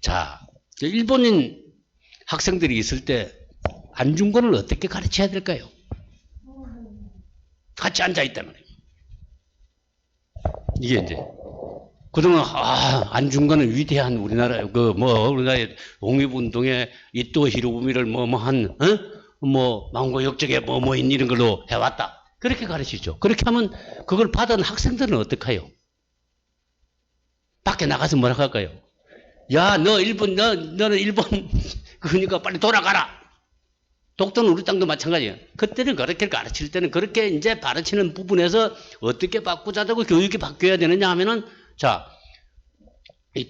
자, 일본인 학생들이 있을 때 안중근을 어떻게 가르쳐야 될까요? 같이 앉아있단 말이에요. 이게 이제 그동안 안중근은 위대한 우리나라 우리나라의 독립운동에 이토 히로부미를 망고 역적에 이런 걸로 해왔다. 그렇게 가르치죠. 그렇게 하면 그걸 받은 학생들은 어떡해요? 밖에 나가서 뭐라고 할까요? 야, 너는 일본 그러니까 빨리 돌아가라. 독도는 우리 땅도 마찬가지예요. 그때는 그렇게 가르칠 때는 그렇게 이제 가르치는 부분에서 어떻게 바꾸자고 교육이 바뀌어야 되느냐 하면은 자,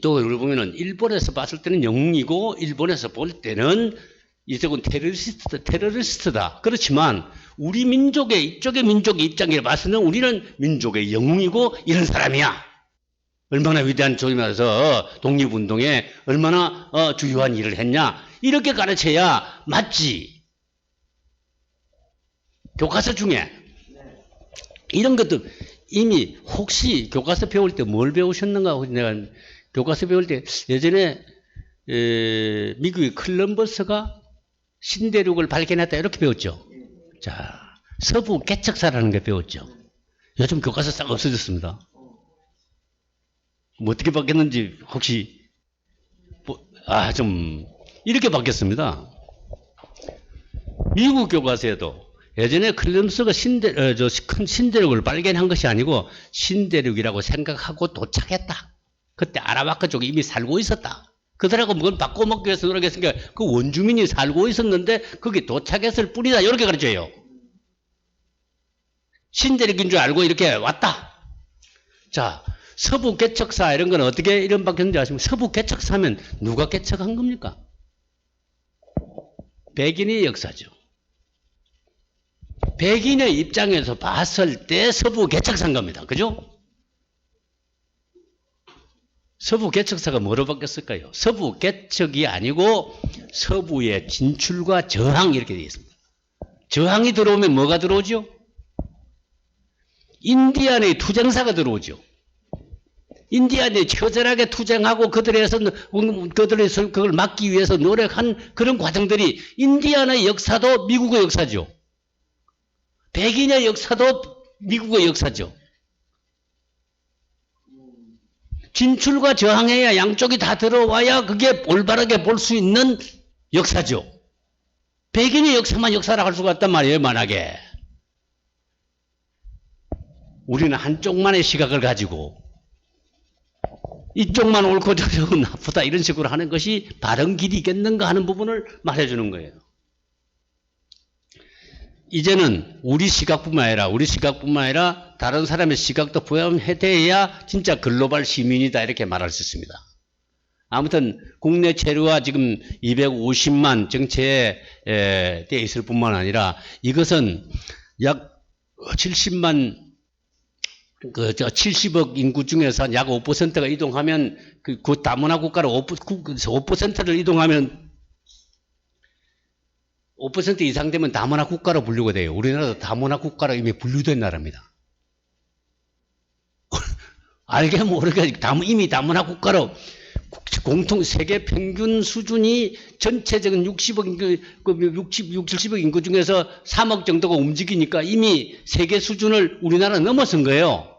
또 여기 보면은 일본에서 봤을 때는 영웅이고 일본에서 볼 때는 이쪽은 테러리스트다. 그렇지만 우리 민족의 이쪽의 민족의 입장에 봤을 때는 우리는 민족의 영웅이고 이런 사람이야. 얼마나 위대한 조임에서 독립운동에 얼마나 주요한 일을 했냐. 이렇게 가르쳐야 맞지. 교과서 중에 이런 것도 이미 혹시 교과서 배울 때 뭘 배우셨는가? 내가 교과서 배울 때 예전에 미국의 콜럼버스가 신대륙을 발견했다 이렇게 배웠죠. 자, 서부 개척사라는 게 배웠죠. 요즘 교과서 싹 없어졌습니다. 어떻게 바뀌었는지 혹시 좀 이렇게 바뀌었습니다. 미국 교과서에도 예전에 콜럼버스가 큰 신대륙을 발견한 것이 아니고 신대륙이라고 생각하고 도착했다. 그때 아라바카 쪽에 이미 살고 있었다. 그들하고 뭘 바꿔먹기 위해서 노력했으니까 그 원주민이 살고 있었는데 거기 도착했을 뿐이다. 이렇게 가르쳐요. 신대륙인 줄 알고 이렇게 왔다. 자, 서부 개척사 이런 건 어떻게 이런 바뀌었는지 아시면 서부 개척사면 누가 개척한 겁니까? 백인의 역사죠. 백인의 입장에서 봤을 때 서부 개척사인 겁니다. 그죠? 서부 개척사가 뭐로 바뀌었을까요? 서부 개척이 아니고 서부의 진출과 저항 이렇게 되어 있습니다. 저항이 들어오면 뭐가 들어오죠? 인디안의 투쟁사가 들어오죠. 인디안이 처절하게 투쟁하고 그걸 막기 위해서 노력한 그런 과정들이 인디안의 역사도 미국의 역사죠. 백인의 역사도 미국의 역사죠. 진출과 저항해야 양쪽이 다 들어와야 그게 올바르게 볼 수 있는 역사죠. 백인의 역사만 역사라 할 수가 없단 말이에요, 만약에. 우리는 한쪽만의 시각을 가지고 이쪽만 옳고 저쪽은 나쁘다 이런 식으로 하는 것이 바른 길이겠는가 하는 부분을 말해주는 거예요. 이제는 우리 시각뿐만 아니라 다른 사람의 시각도 포함해야 진짜 글로벌 시민이다 이렇게 말할 수 있습니다. 아무튼 국내 체류와 지금 250만 정체에 되어 있을 뿐만 아니라 이것은 약 70만 70억 인구 중에서 약 5%가 이동하면 그 다문화 국가로 5%를 이동하면 5% 이상 되면 다문화 국가로 분류가 돼요. 우리나라도 다문화 국가로 이미 분류된 나라입니다. 알게 모르게 이미 다문화 국가로 공통 세계 평균 수준이 전체적인 60억 70억 인구 중에서 3억 정도가 움직이니까 이미 세계 수준을 우리나라 넘어선 거예요.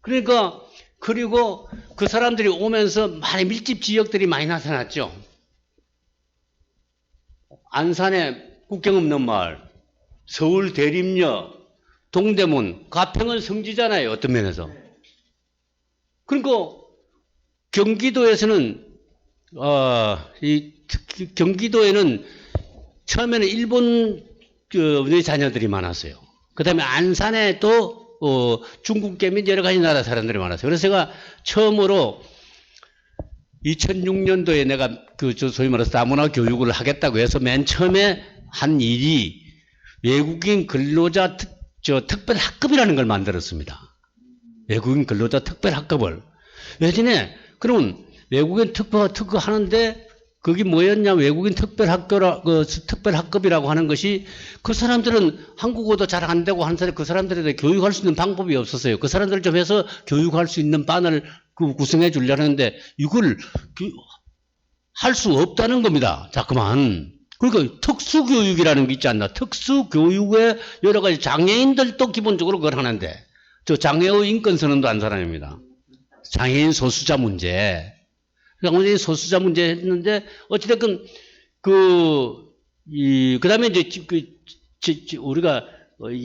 그러니까 그리고 그 사람들이 오면서 많이 밀집 지역들이 많이 나타났죠. 안산에 국경 없는 마을, 서울 대림역, 동대문, 가평은 성지잖아요. 어떤 면에서. 그러니까 경기도에서는 경기도에는 처음에는 일본의 자녀들이 많았어요. 그다음에 안산에 또 중국계 및 여러 가지 나라 사람들이 많았어요. 그래서 제가 처음으로 2006년도에 내가 소위 말해서 다문화 교육을 하겠다고 해서 맨 처음에 한 일이 외국인 근로자 특별학급이라는 걸 만들었습니다. 외국인 근로자 특별학급을. 예전에 그러면 외국인 특허 하는데 그게 뭐였냐? 외국인 특별학급이라고 하는 것이 그 사람들은 한국어도 잘 안 되고 하는 사람들 그 사람들에 대해 교육할 수 있는 방법이 없었어요. 그 사람들을 좀 해서 교육할 수 있는 반을 구성해 주려는데 이걸 할 수 없다는 겁니다. 자꾸만. 그러니까 특수교육이라는 게 있지 않나? 특수교육에 여러 가지 장애인들도 기본적으로 그걸 하는데 저 장애의 인권선언도 한 사람입니다. 장애인 소수자 문제. 그러니까 소수자 문제 했는데 어찌됐건 그다음에 이제 우리가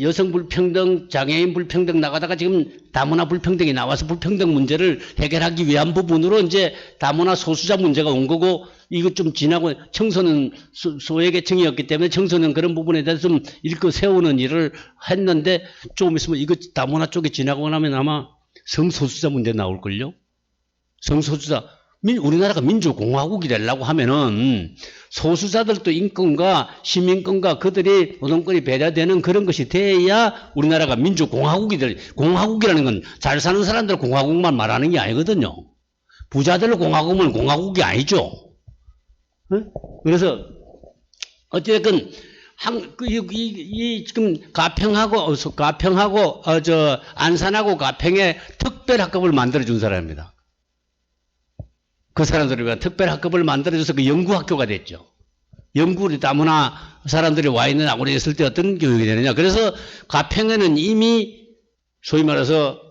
여성 불평등, 장애인 불평등 나가다가 지금 다문화 불평등이 나와서 불평등 문제를 해결하기 위한 부분으로 이제 다문화 소수자 문제가 온 거고 이거 좀 지나고 청소년 소외계층이었기 때문에 청소년 그런 부분에 대해서 좀 일거 세우는 일을 했는데 조금 있으면 이거 다문화 쪽에 지나고 나면 아마 성소수자 문제 나올걸요? 성소수자. 우리나라가 민주공화국이 되려고 하면은 소수자들도 인권과 시민권과 그들이 노동권이 배려되는 그런 것이 돼야 우리나라가 민주공화국이 공화국이라는 건 잘 사는 사람들 공화국만 말하는 게 아니거든요. 부자들 공화국은 공화국이 아니죠. 그래서 어쨌든 지금 가평하고 안산하고 가평에 특별학급을 만들어준 사람입니다. 그 사람들을 위한 특별학급을 만들어줘서 그 연구학교가 됐죠. 연구를 다문화 사람들이 와 있는 아고리에 있을 때 어떤 교육이 되느냐. 그래서 가평에는 이미 소위 말해서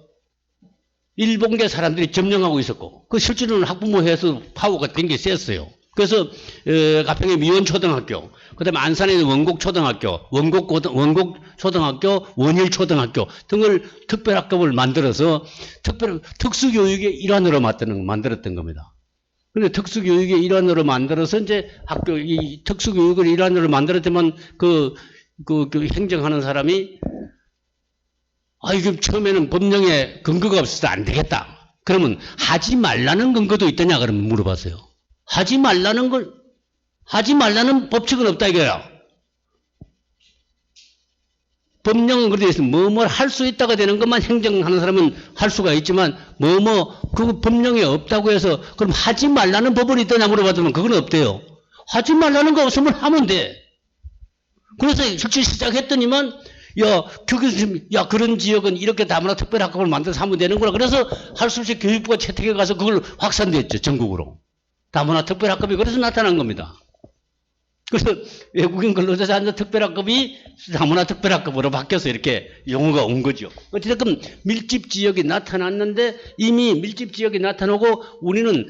일본계 사람들이 점령하고 있었고 그 실제로는 학부모회에서 파워가 굉장히 셌어요. 그래서 가평의 미원초등학교, 그다음에 안산에 있는 원곡초등학교, 원곡초등학교, 원일초등학교 등을 특별학급을 만들어서 특수교육의 일환으로 만들었던 겁니다. 근데 특수교육의 일환으로 만들어서 이제 이 특수교육을 일환으로 만들었지만 그 행정하는 사람이 이게 처음에는 법령에 근거가 없어서 안 되겠다. 그러면 하지 말라는 근거도 있더냐 그러면 물어봤어요. 하지 말라는 법칙은 없다 이거야. 법령은 그렇게 있으면 뭐뭐 할 수 있다가 되는 것만 행정하는 사람은 할 수가 있지만 그 법령에 없다고 해서 그럼 하지 말라는 법은 있더냐 물어봤더니 그건 없대요. 하지 말라는 거 없으면 하면 돼. 그래서 실제 시작했더니만 교육선생님, 그런 지역은 이렇게 다문화 특별학급을 만들어서 하면 되는구나. 그래서 할 수 없이 교육부가 채택해 가서 그걸 확산됐죠, 전국으로. 다문화 특별학급이 그래서 나타난 겁니다. 그래서 외국인 근로자 안전 특별학급이 다문화 특별학급으로 바뀌어서 이렇게 용어가 온 거죠. 어쨌든 밀집 지역이 나타났는데 이미 밀집 지역이 나타나고 우리는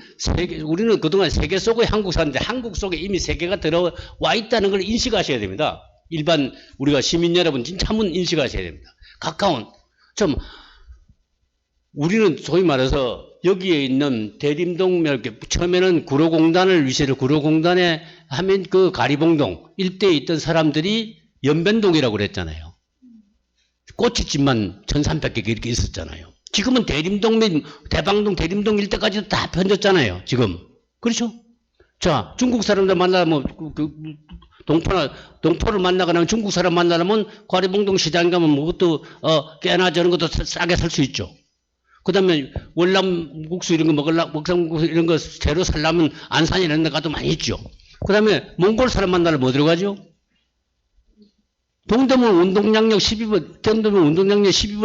그동안 세계 속의 한국 사는데 한국 속에 이미 세계가 들어와 있다는 걸 인식하셔야 됩니다. 일반 우리가 시민 여러분 진짜 한번 인식하셔야 됩니다. 가까운 우리는 소위 말해서 여기에 있는 대림동 처음에는 구로공단을 위시로 구로공단에 하면 그 가리봉동 일대에 있던 사람들이 연변동이라고 그랬잖아요. 꼬치집만 1300개 이렇게 있었잖아요. 지금은 대림동 및 대방동 대림동 일대까지도 다 편졌잖아요. 지금. 그렇죠? 자, 중국 사람들 만나면 동포를 만나거나 중국 사람 만나면 가리봉동 시장 가면 뭐것도 깨나 저런 것도 싸게 살 수 있죠. 그 다음에 월남국수 이런 거 먹상국수 이런 거 재료 살려면 안산 이런 데 가도 많이 있죠. 그 다음에 몽골 사람 만나러 뭐 들어가죠? 동대문 운동장역 12번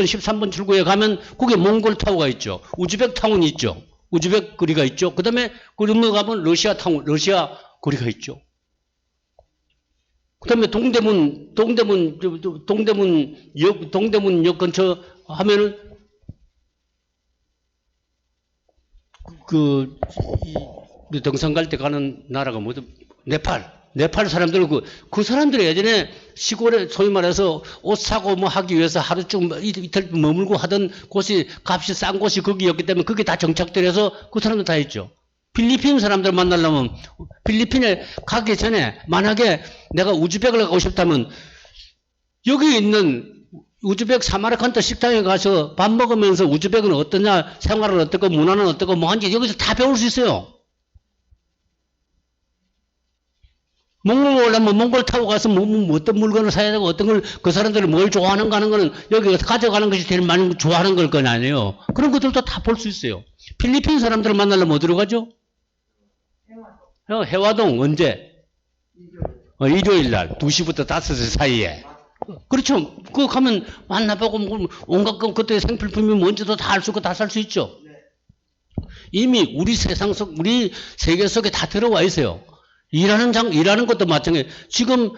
13번 출구에 가면 거기에 몽골 타워가 있죠. 우즈벡 타운이 있죠. 우즈벡 거리가 있죠. 그 다음에 그러면 가면 러시아 거리가 있죠. 그 다음에 동대문역 근처 하면은 등산 갈 때 가는 나라가 뭐죠? 네팔 사람들 그 사람들이 예전에 시골에 소위 말해서 옷 사고 뭐 하기 위해서 하루 쭉 이틀 머물고 하던 곳이 값이 싼 곳이 거기였기 때문에 그게 다 정착돼서 그 사람들 다 있죠. 필리핀 사람들 만나려면 필리핀에 가기 전에 만약에 내가 우즈벡을 가고 싶다면 여기 있는 우즈벡 사마르칸트 식당에 가서 밥 먹으면서 우즈벡은 어떠냐, 생활은 어떻고, 문화는 어떻고, 뭐 한지 여기서 다 배울 수 있어요. 몽골 오려면 몽골 타고 가서 어떤 물건을 사야 되고 어떤 걸 그 사람들이 뭘 좋아하는가 하는 거는 여기 가져가는 것이 제일 많이 좋아하는 걸 건 아니에요. 그런 것들도 다 볼 수 있어요. 필리핀 사람들을 만나려면 어디로 가죠? 해화동 언제? 일요일 날 2시부터 5시 사이에. 그렇죠. 그거 가면 만나보고 온갖 것 그때 생필품이 뭔지도 다 알 수 있고 다 살 수 있죠. 이미 우리 세상 속 우리 세계 속에 다 들어와 있어요. 일하는 것도 마찬가지. 지금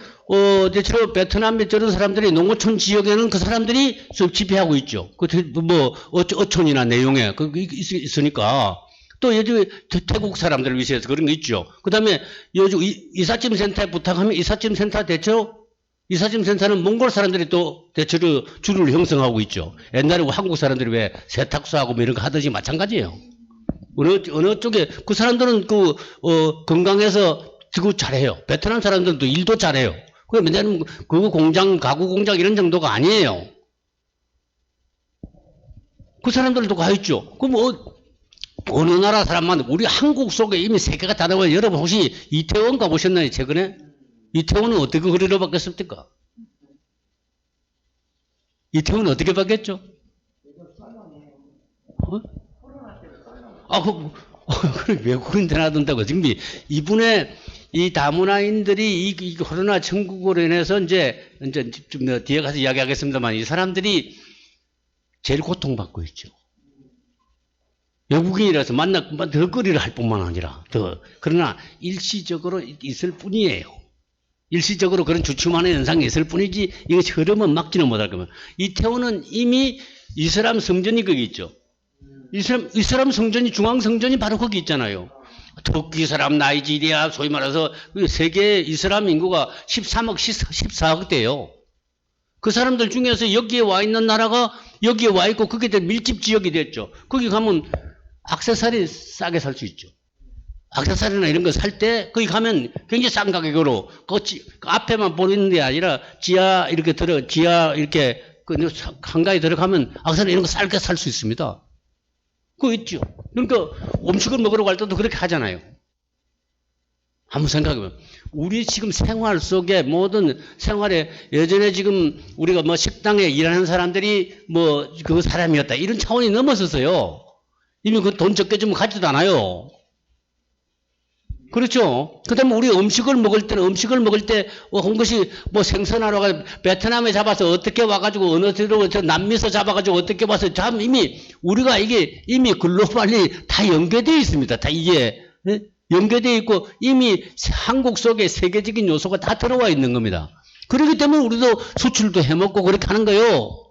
대체로 베트남에 저런 사람들이 농어촌 지역에는 그 사람들이 지배하고 있죠. 어촌이나 내용에 있으니까. 또 요즘 태국 사람들을 위해서 그런 거 있죠. 그 다음에 요즘 이삿짐 센터에 부탁하면 이삿짐 센터 이삿짐 센터는 몽골 사람들이 또 대체로 줄을 형성하고 있죠. 옛날에 한국 사람들이 왜 세탁소하고 뭐 이런 거 하듯이 마찬가지예요. 어느 쪽에 그 사람들은 건강해서 그거 잘해요. 베트남 사람들도 일도 잘해요. 왜냐면 그 가구 공장 이런 정도가 아니에요. 그 사람들도 가 있죠. 그럼 어느 나라 사람만 우리 한국 속에 이미 세계가 다 나와요. 여러분 혹시 이태원 가보셨나요? 최근에? 이태원은 어떻게 거리로 바뀌었습니까? 이태원은 어떻게 바뀌었죠? 그래, 외국인들 하던다고. 지금 이분의 이 다문화인들이 이 코로나 천국으로 인해서 이제 좀 뒤에 가서 이야기하겠습니다만 이 사람들이 제일 고통받고 있죠. 외국인이라서 덜거리를 할 뿐만 아니라 그러나 일시적으로 있을 뿐이에요. 일시적으로 그런 주춤하는 현상이 있을 뿐이지 이것이 흐름은 막지는 못할 겁니다. 이태원은 이미 이슬람 성전이 거기 있죠. 이슬람 성전이 중앙 성전이 바로 거기 있잖아요. 터키 사람, 나이지리아, 소위 말해서 세계 이슬람 인구가 13억, 14억 대요. 그 사람들 중에서 여기에 와 있는 나라가 여기에 와 있고 그게 밀집 지역이 됐죠. 거기 가면 액세서리 싸게 살 수 있죠. 액세서리나 이런 거 살 때 거기 가면 굉장히 싼 가격으로 그 앞에만 보이는 게 아니라 지하 이렇게 그 한가에 들어가면 액세서리 이런 거 싸게 살 수 있습니다. 그거 있죠. 그러니까 음식을 먹으러 갈 때도 그렇게 하잖아요. 한번 생각해보면 우리 지금 생활 속에 모든 생활에 예전에 지금 우리가 뭐 식당에 일하는 사람들이 뭐 그 사람이었다 이런 차원이 넘어섰어요. 이미 그 돈 적게 주면 가지도 않아요. 그렇죠. 그 다음에 우리 음식을 먹을 때 한 것이 뭐 생선하러 가 베트남에 잡아서 어떻게 와가지고 어느 데로 남미에서 잡아가지고 어떻게 와서 참 이미 우리가 이게 이미 글로벌리 다 연계되어 있습니다. 다 이게 연계되어 있고 이미 한국 속에 세계적인 요소가 다 들어와 있는 겁니다. 그렇기 때문에 우리도 수출도 해먹고 그렇게 하는 거예요.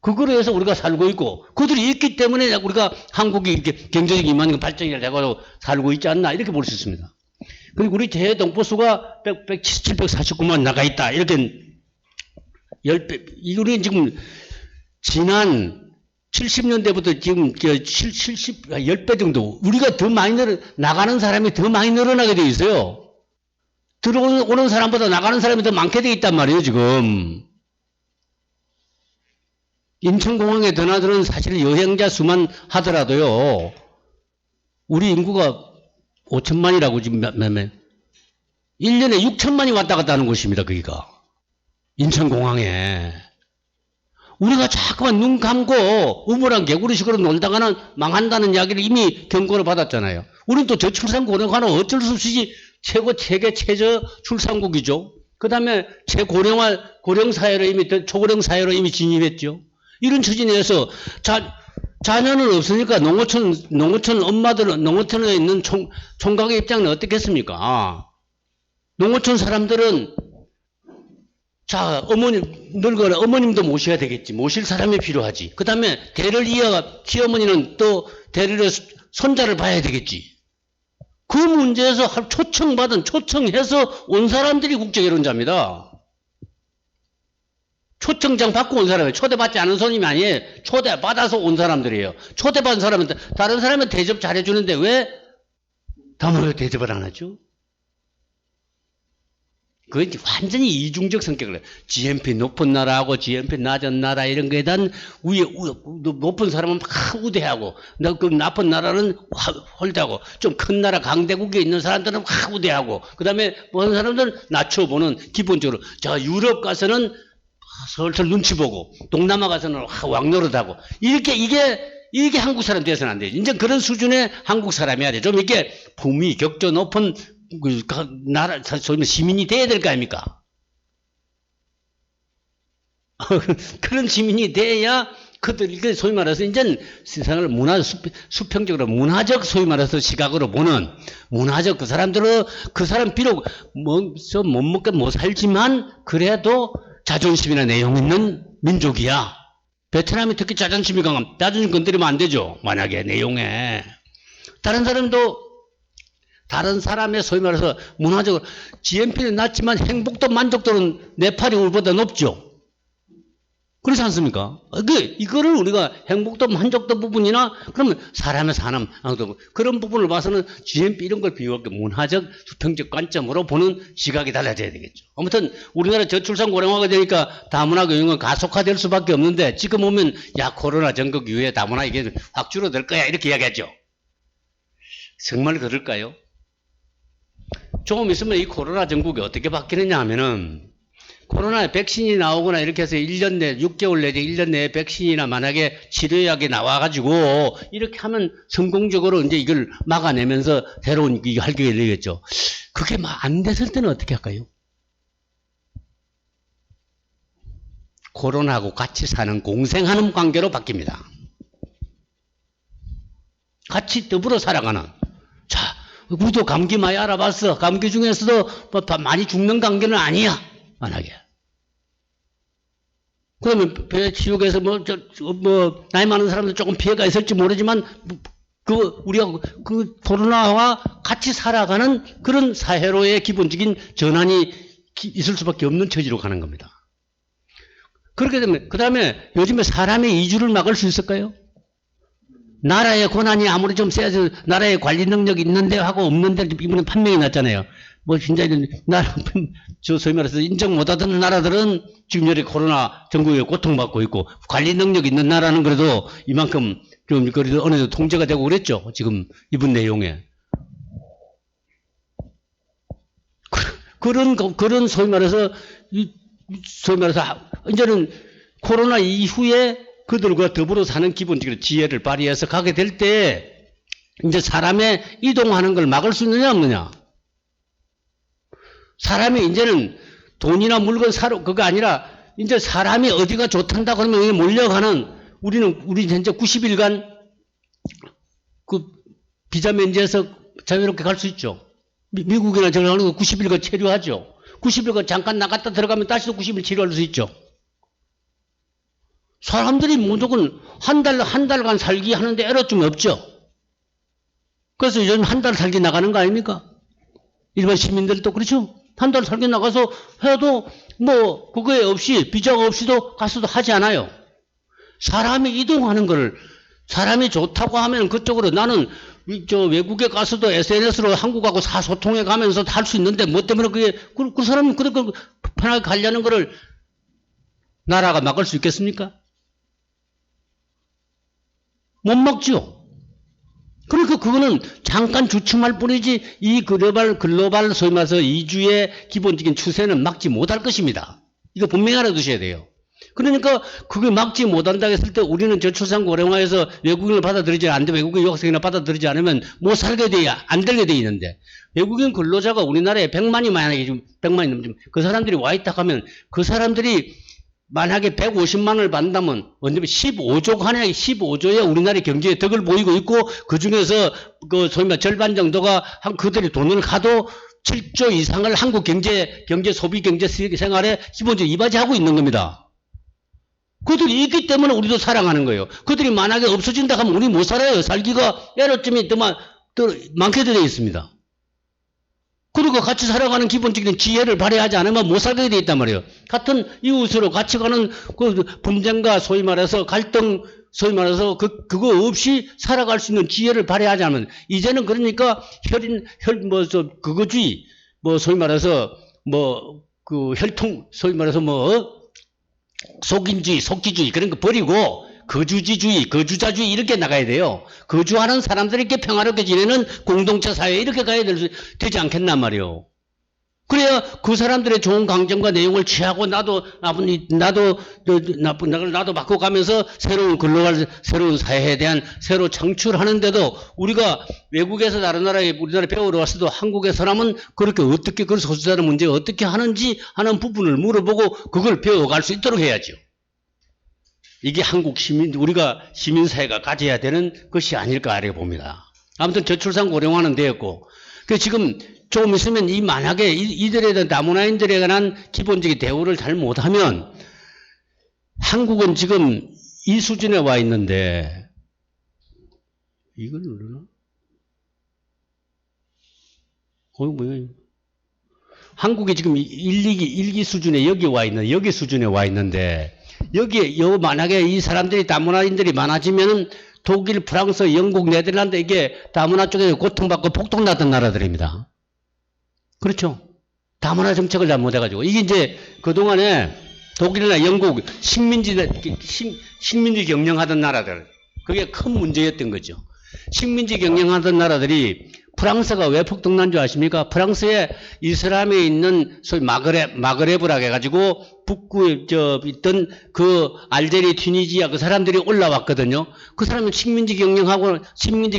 그거로 해서 우리가 살고 있고 그들이 있기 때문에 우리가 한국이 이렇게 경제적 이만 발전이 되고 살고 있지 않나 이렇게 볼 수 있습니다. 그리고 우리 재해 동포수가 749만 나가 있다. 이렇게 10배, 우리 지금 지난 70년대부터 지금 10배 정도 우리가 더 많이 나가는 사람이 더 많이 늘어나게 돼 있어요. 들어오는 사람보다 나가는 사람이 더 많게 돼 있단 말이에요, 지금. 인천공항에 드나드는 사실 여행자 수만 하더라도요, 우리 인구가 5천만이라고 지금 1년에 6천만이 왔다 갔다 하는 곳입니다, 거기가. 인천공항에. 우리가 자꾸만 눈 감고 우물안 개구리식으로 놀다가는 망한다는 이야기를 이미 경고를 받았잖아요. 우리는 또 저출산 고령화는 어쩔 수 없이 세계 최저 출산국이죠. 그 다음에 고령 사회로 이미, 초고령 사회로 이미 진입했죠. 이런 처지내에서 자녀는 없으니까 농어촌 엄마들은, 농어촌에 있는 총각의 입장은 어떻겠습니까? 농어촌 사람들은 늙어라 어머님도 모셔야 되겠지. 모실 사람이 필요하지. 그 다음에 대를 이어가 시어머니는 또 대를 손자를 봐야 되겠지. 그 문제에서 초청해서 온 사람들이 국제결혼자입니다. 초청장 받고 온 사람이에요. 초대받지 않은 손님이 아니에요. 초대받아서 온 사람들이에요. 초대받은 사람은 다른 사람은 대접 잘해주는데 왜 다문화가 대접을 안 하죠? 그건 완전히 이중적 성격을 해요. GNP 높은 나라하고 GNP 낮은 나라 이런 거에 대한 높은 사람은 막 우대하고 그 나쁜 나라는 홀대하고 좀 큰 나라 강대국에 있는 사람들은 막 우대하고 그 다음에 모든 사람들은 낮춰보는 기본적으로 유럽 가서는 슬슬 눈치 보고 동남아 가서는 왕노릇하고 이게 한국 사람 돼서는 안 돼요. 이제 그런 수준의 한국 사람이야 돼. 좀 이렇게 품위 격조 높은 나라 시민이 돼야 될 거 아닙니까? 그런 시민이 돼야 그들 소위 말해서 이제 세상을 수평적으로 문화적 소위 말해서 시각으로 보는 문화적 그 사람 비록 못 먹게 못 살지만 그래도 자존심이나 내용 있는 민족이야. 베트남이 특히 자존심이 강함. 자존심 건드리면 안 되죠. 만약에 내용에. 다른 사람의 소위 말해서 문화적으로 GNP는 낮지만 행복도 만족도는 네팔이 우리보다 높죠. 그렇지 않습니까? 이거를 우리가 행복도 만족도 부분이나 그러면 사람의 사람 그런 부분을 봐서는 GNP 이런 걸 비교할 때 문화적 수평적 관점으로 보는 시각이 달라져야 되겠죠. 아무튼 우리나라 저출산 고령화가 되니까 다문화 교육은 가속화될 수밖에 없는데 지금 오면 코로나 전국 이후에 다문화 이게 확 줄어들 거야 이렇게 이야기하죠. 정말 그럴까요? 조금 있으면 이 코로나 전국이 어떻게 바뀌느냐 하면은 코로나에 백신이 나오거나 이렇게 해서 1년 내, 6개월 내지 1년 내에 백신이나 만약에 치료약이 나와가지고 이렇게 하면 성공적으로 이제 이걸 막아내면서 새로운 활기가 열리겠죠. 그게 안 됐을 때는 어떻게 할까요? 코로나하고 같이 사는 공생하는 관계로 바뀝니다. 같이 더불어 살아가는. 자, 우리도 감기 많이 알아봤어. 감기 중에서도 많이 죽는 관계는 아니야. 만약에. 그러면 배 치육에서 나이 많은 사람들 조금 피해가 있을지 모르지만, 우리가 코로나와 같이 살아가는 그런 사회로의 기본적인 전환이 있을 수밖에 없는 처지로 가는 겁니다. 그렇게 되면, 그 다음에 요즘에 사람의 이주를 막을 수 있을까요? 나라의 권한이 아무리 좀 세서 나라의 관리 능력이 있는데 하고 없는데 이번에 판명이 났잖아요. 뭐 진짜 소위 말해서 인정 못하던 나라들은 지금 여기 코로나 전국에 고통받고 있고 관리 능력 있는 나라는 그래도 이만큼 좀 그래도 어느 정도 통제가 되고 그랬죠. 지금 이번 내용에. 그런 소위 말해서 이제는 코로나 이후에 그들과 더불어 사는 기본적인 지혜를 발휘해서 가게 될 때 이제 사람의 이동하는 걸 막을 수 있느냐 없느냐. 사람이 이제는 돈이나 물건 사러 그거 아니라 이제 사람이 어디가 좋단다 그러면 몰려가는 우리 현재 90일간 그 비자 면제해서 자유롭게 갈 수 있죠. 미국이나 저런 하는 거 90일간 체류하죠. 90일간 잠깐 나갔다 들어가면 다시 또 90일 체류할 수 있죠. 사람들이 무조건 한 달간 살기 하는데 애로점이 없죠. 그래서 요즘 한 달 살기 나가는 거 아닙니까? 일반 시민들도 그렇죠. 한 달 살기 나가서 해도 뭐 그거에 없이 비자가 없이도 가서도 하지 않아요. 사람이 이동하는 거를 사람이 좋다고 하면 그쪽으로 나는 저 외국에 가서도 SNS로 한국하고 사소통해 가면서 할 수 있는데 뭐 때문에 그 사람은 그렇게 편하게 가려는 거를 나라가 막을 수 있겠습니까? 못 막죠. 그러니까 그거는 잠깐 주춤할 뿐이지 이 글로벌 소위 말해서 이주의 기본적인 추세는 막지 못할 것입니다. 이거 분명히 알아두셔야 돼요. 그러니까 그게 막지 못한다고 했을 때 우리는 저출산고령화에서 외국인을 받아들이지 않는데 외국인 유학생이나 받아들이지 않으면 못 살게 돼야 안 되게 돼 있는데 외국인 근로자가 우리나라에 100만이 만약에 좀 100만이 넘지면 그 사람들이 와 있다 하면 그 사람들이 만약에 150만 원을 받는다면 언제면 15조 간에 15조의 우리나라의 경제에 덕을 보이고 있고 그 중에서 그 소위 말 절반 정도가 그들이 돈을 가도 7조 이상을 한국 경제 소비 경제 생활에 기본적으로 이바지하고 있는 겁니다. 그들이 있기 때문에 우리도 사랑하는 거예요. 그들이 만약에 없어진다 하면 우리 못 살아요. 살기가 애로점이 더 많게 되어 있습니다. 그리고 같이 살아가는 기본적인 지혜를 발휘하지 않으면 못 살게 되어 있단 말이에요. 같은 이웃으로 같이 가는 그 분쟁과 소위 말해서 갈등, 소위 말해서 그거 없이 살아갈 수 있는 지혜를 발휘하지 않으면 이제는 그러니까 그거주의, 소위 말해서 소위 말해서 속인주의, 속기주의 그런 거 버리고 거주지주의, 거주자주의 이렇게 나가야 돼요. 거주하는 사람들이 이렇게 평화롭게 지내는 공동체 사회에 이렇게 가야 되지 않겠단 말이에요. 그래야 그 사람들의 좋은 강점과 내용을 취하고 나도 바꿔가면서 새로운 글로벌, 새로운 사회에 대한 새로 창출하는데도 우리가 외국에서 다른 나라에 우리나라에 배우러 왔어도 한국의 사람은 그렇게 어떻게 그 소수자의 문제 어떻게 하는지 하는 부분을 물어보고 그걸 배워갈 수 있도록 해야죠. 이게 한국 우리가 시민사회가 가져야 되는 것이 아닐까 이렇게 봅니다. 아무튼 저출산 고령화는 되었고, 지금 좀 있으면 만약에 이들에 대한 다문화인들에 관한 기본적인 대우를 잘 못하면 한국은 지금 이 수준에 와 있는데, 이걸 누르나? 뭐야? 한국이 지금 1기 수준에 여기 와 있는데, 만약에 이 사람들이 다문화인들이 많아지면은 독일, 프랑스, 영국, 네덜란드 이게 다문화 쪽에 고통받고 폭동났던 나라들입니다. 그렇죠? 다문화 정책을 잘못해가지고. 이게 이제 그동안에 독일이나 영국 식민지 경영하던 나라들. 그게 큰 문제였던 거죠. 식민지 경영하던 나라들이 프랑스가 왜 폭동난 줄 아십니까? 프랑스에 이슬람에 있는 소위 마그레브라고 해가지고 북구에 있던 그 알제리, 튀니지아 그 사람들이 올라왔거든요. 그 사람은 식민지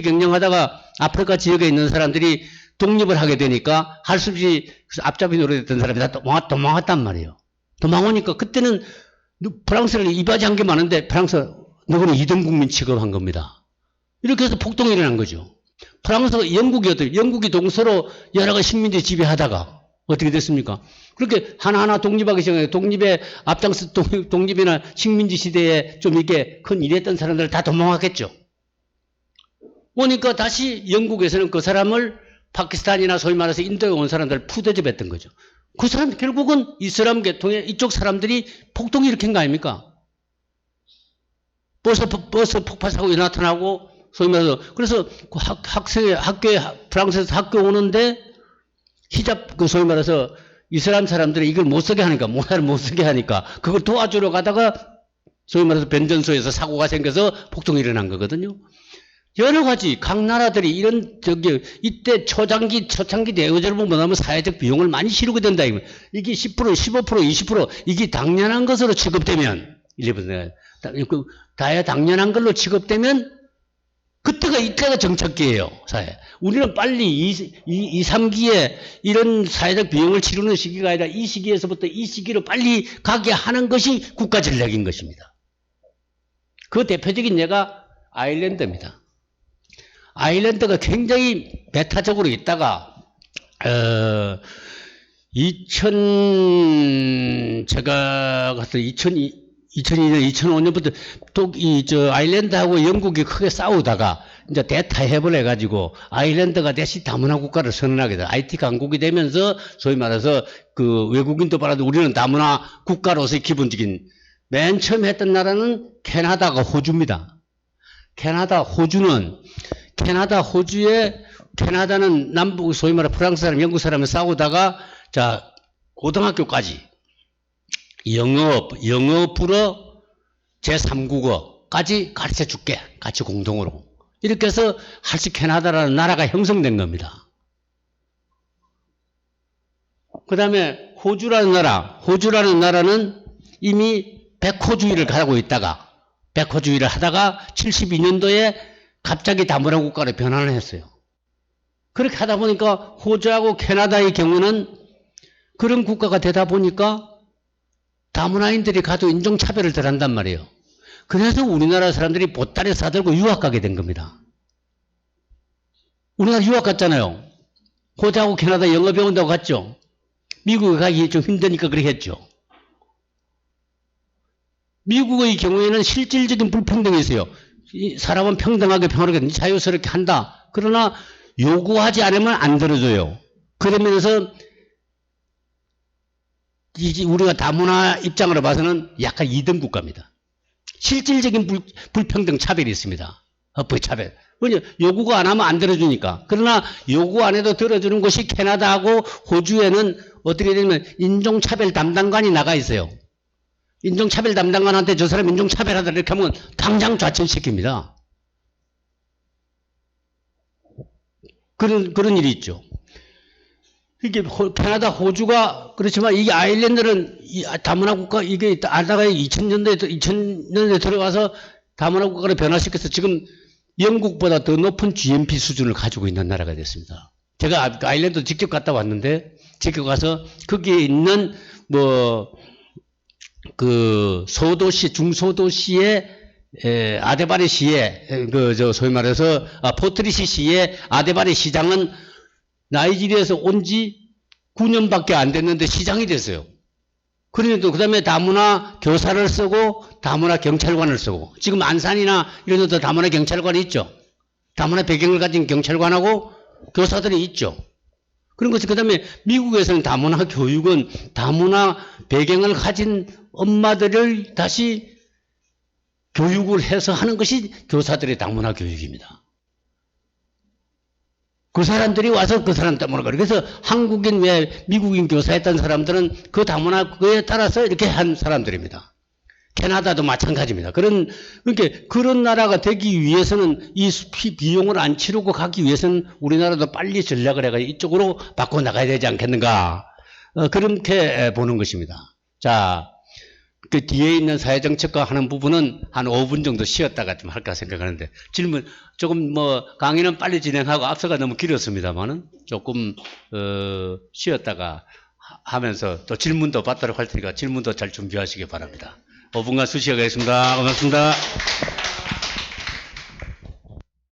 경영하다가 아프리카 지역에 있는 사람들이 독립을 하게 되니까 할 수 없이 앞잡이 노릇했던 사람이 다 도망갔단 말이에요. 도망오니까 그때는 프랑스를 이바지한 게 많은데 프랑스 너는 2등 국민 취급한 겁니다. 이렇게 해서 폭동이 일어난 거죠. 프랑스가 영국이 동서로 여러 가지 식민지 지배하다가 어떻게 됐습니까? 그렇게 하나하나 독립하기 시작해요. 독립이나 식민지 시대에 좀 이렇게 큰 일했던 사람들 다 도망갔겠죠. 오니까 다시 영국에서는 그 사람을 파키스탄이나 소위 말해서 인도에 온 사람들 푸대접했던 거죠. 그 사람 결국은 이슬람 계통의 이쪽 사람들이 폭동 일으킨 거 아닙니까? 버스 폭발 사고 나타나고 소위 말해서 그래서 그 학교에 프랑스에서 학교 오는데 히잡 그 소위 말해서 이슬람 사람들이 이걸 못 쓰게 하니까 모자를 못 쓰게 하니까 그걸 도와주러 가다가 소위 말해서 변전소에서 사고가 생겨서 폭동이 일어난 거거든요. 여러 가지 각 나라들이 이런 이때 초창기 대우제를 보면 사회적 비용을 많이 치르게 된다. 이게 10%, 15%, 20% 이게 당연한 것으로 취급되면 당연한 걸로 취급되면 이때가 정착기예요, 사회. 우리는 빨리 2, 3기에 이런 사회적 비용을 치르는 시기가 아니라 이 시기에서부터 이 시기로 빨리 가게 하는 것이 국가 전략인 것입니다. 그 대표적인 예가 아일랜드입니다. 아일랜드가 굉장히 배타적으로 있다가, 제가 갔을 때 2002년, 2005년부터 아일랜드하고 영국이 크게 싸우다가 이제 대타협을 해가지고 아일랜드가 대시 다문화 국가를 선언하게 돼요. IT 강국이 되면서 소위 말해서 그 외국인도 받아도 우리는 다문화 국가로서의 기본적인 맨 처음 했던 나라는 캐나다가 호주입니다. 캐나다는 남북 소위 말해 프랑스 사람, 영국 사람을 싸우다가 자 고등학교까지 영어 불어 제3국어까지 가르쳐 줄게. 같이 공동으로. 이렇게 해서 할시 캐나다라는 나라가 형성된 겁니다. 그 다음에 호주라는 나라는 이미 백호주의를 하다가 72년도에 갑자기 다문화 국가로 변환을 했어요. 그렇게 하다 보니까 호주하고 캐나다의 경우는 그런 국가가 되다 보니까 다문화인들이 가도 인종차별을 덜 한단 말이에요. 그래서 우리나라 사람들이 보따리 싸들고 유학 가게 된 겁니다. 우리나라 유학 갔잖아요. 호주하고 캐나다 영어 배운다고 갔죠. 미국에 가기 좀 힘드니까 그렇게 했죠. 미국의 경우에는 실질적인 불평등이 있어요. 사람은 평등하게 평화롭게 자유스럽게 한다. 그러나 요구하지 않으면 안 들어줘요. 그러면서 우리가 다문화 입장으로 봐서는 약간 2등 국가입니다. 실질적인 불평등 차별이 있습니다. 헌법의 차별. 요구가 안 하면 안 들어주니까. 그러나 요구 안 해도 들어주는 곳이 캐나다하고 호주에는 어떻게 되냐면 인종차별 담당관이 나가 있어요. 인종차별 담당관한테 저 사람 인종차별하다 이렇게 하면 당장 좌천시킵니다. 그런 일이 있죠. 이게 캐나다, 호주가 그렇지만 이게 아일랜드는 다문화 국가 이게 알다가 2000년대에 들어가서 다문화 국가로 변화시켜서 지금 영국보다 더 높은 GNP 수준을 가지고 있는 나라가 됐습니다. 제가 아일랜드 직접 갔다 왔는데 직접 가서 거기에 있는 소도시, 중소도시의 아데바리 시의 소위 말해서 포트리시 시의 아데바리 시장은 나이지리아에서 온 지 9년밖에 안 됐는데 시장이 됐어요. 그러니까 그 다음에 다문화 교사를 쓰고 다문화 경찰관을 쓰고 지금 안산이나 이런 데도 다문화 경찰관이 있죠. 다문화 배경을 가진 경찰관하고 교사들이 있죠. 그런 것이 그 다음에 미국에서는 다문화 교육은 다문화 배경을 가진 엄마들을 다시 교육을 해서 하는 것이 교사들의 다문화 교육입니다. 그 사람들이 와서 그 사람 때문에 그래서 한국인 외 미국인 교사했던 사람들은 그 다문화에 따라서 이렇게 한 사람들입니다. 캐나다도 마찬가지입니다. 그런 나라가 되기 위해서는 이 비용을 안 치르고 가기 위해서는 우리나라도 빨리 전략을 해가지고 이쪽으로 바꿔 나가야 되지 않겠는가. 그렇게 보는 것입니다. 자, 그 뒤에 있는 사회정책과 하는 부분은 한 5분 정도 쉬었다가 좀 할까 생각하는데 질문 조금 강의는 빨리 진행하고 앞서가 너무 길었습니다만은 조금 쉬었다가 하면서 또 질문도 받도록 할 테니까 질문도 잘 준비하시기 바랍니다. 5분간 수시하겠습니다. 고맙습니다.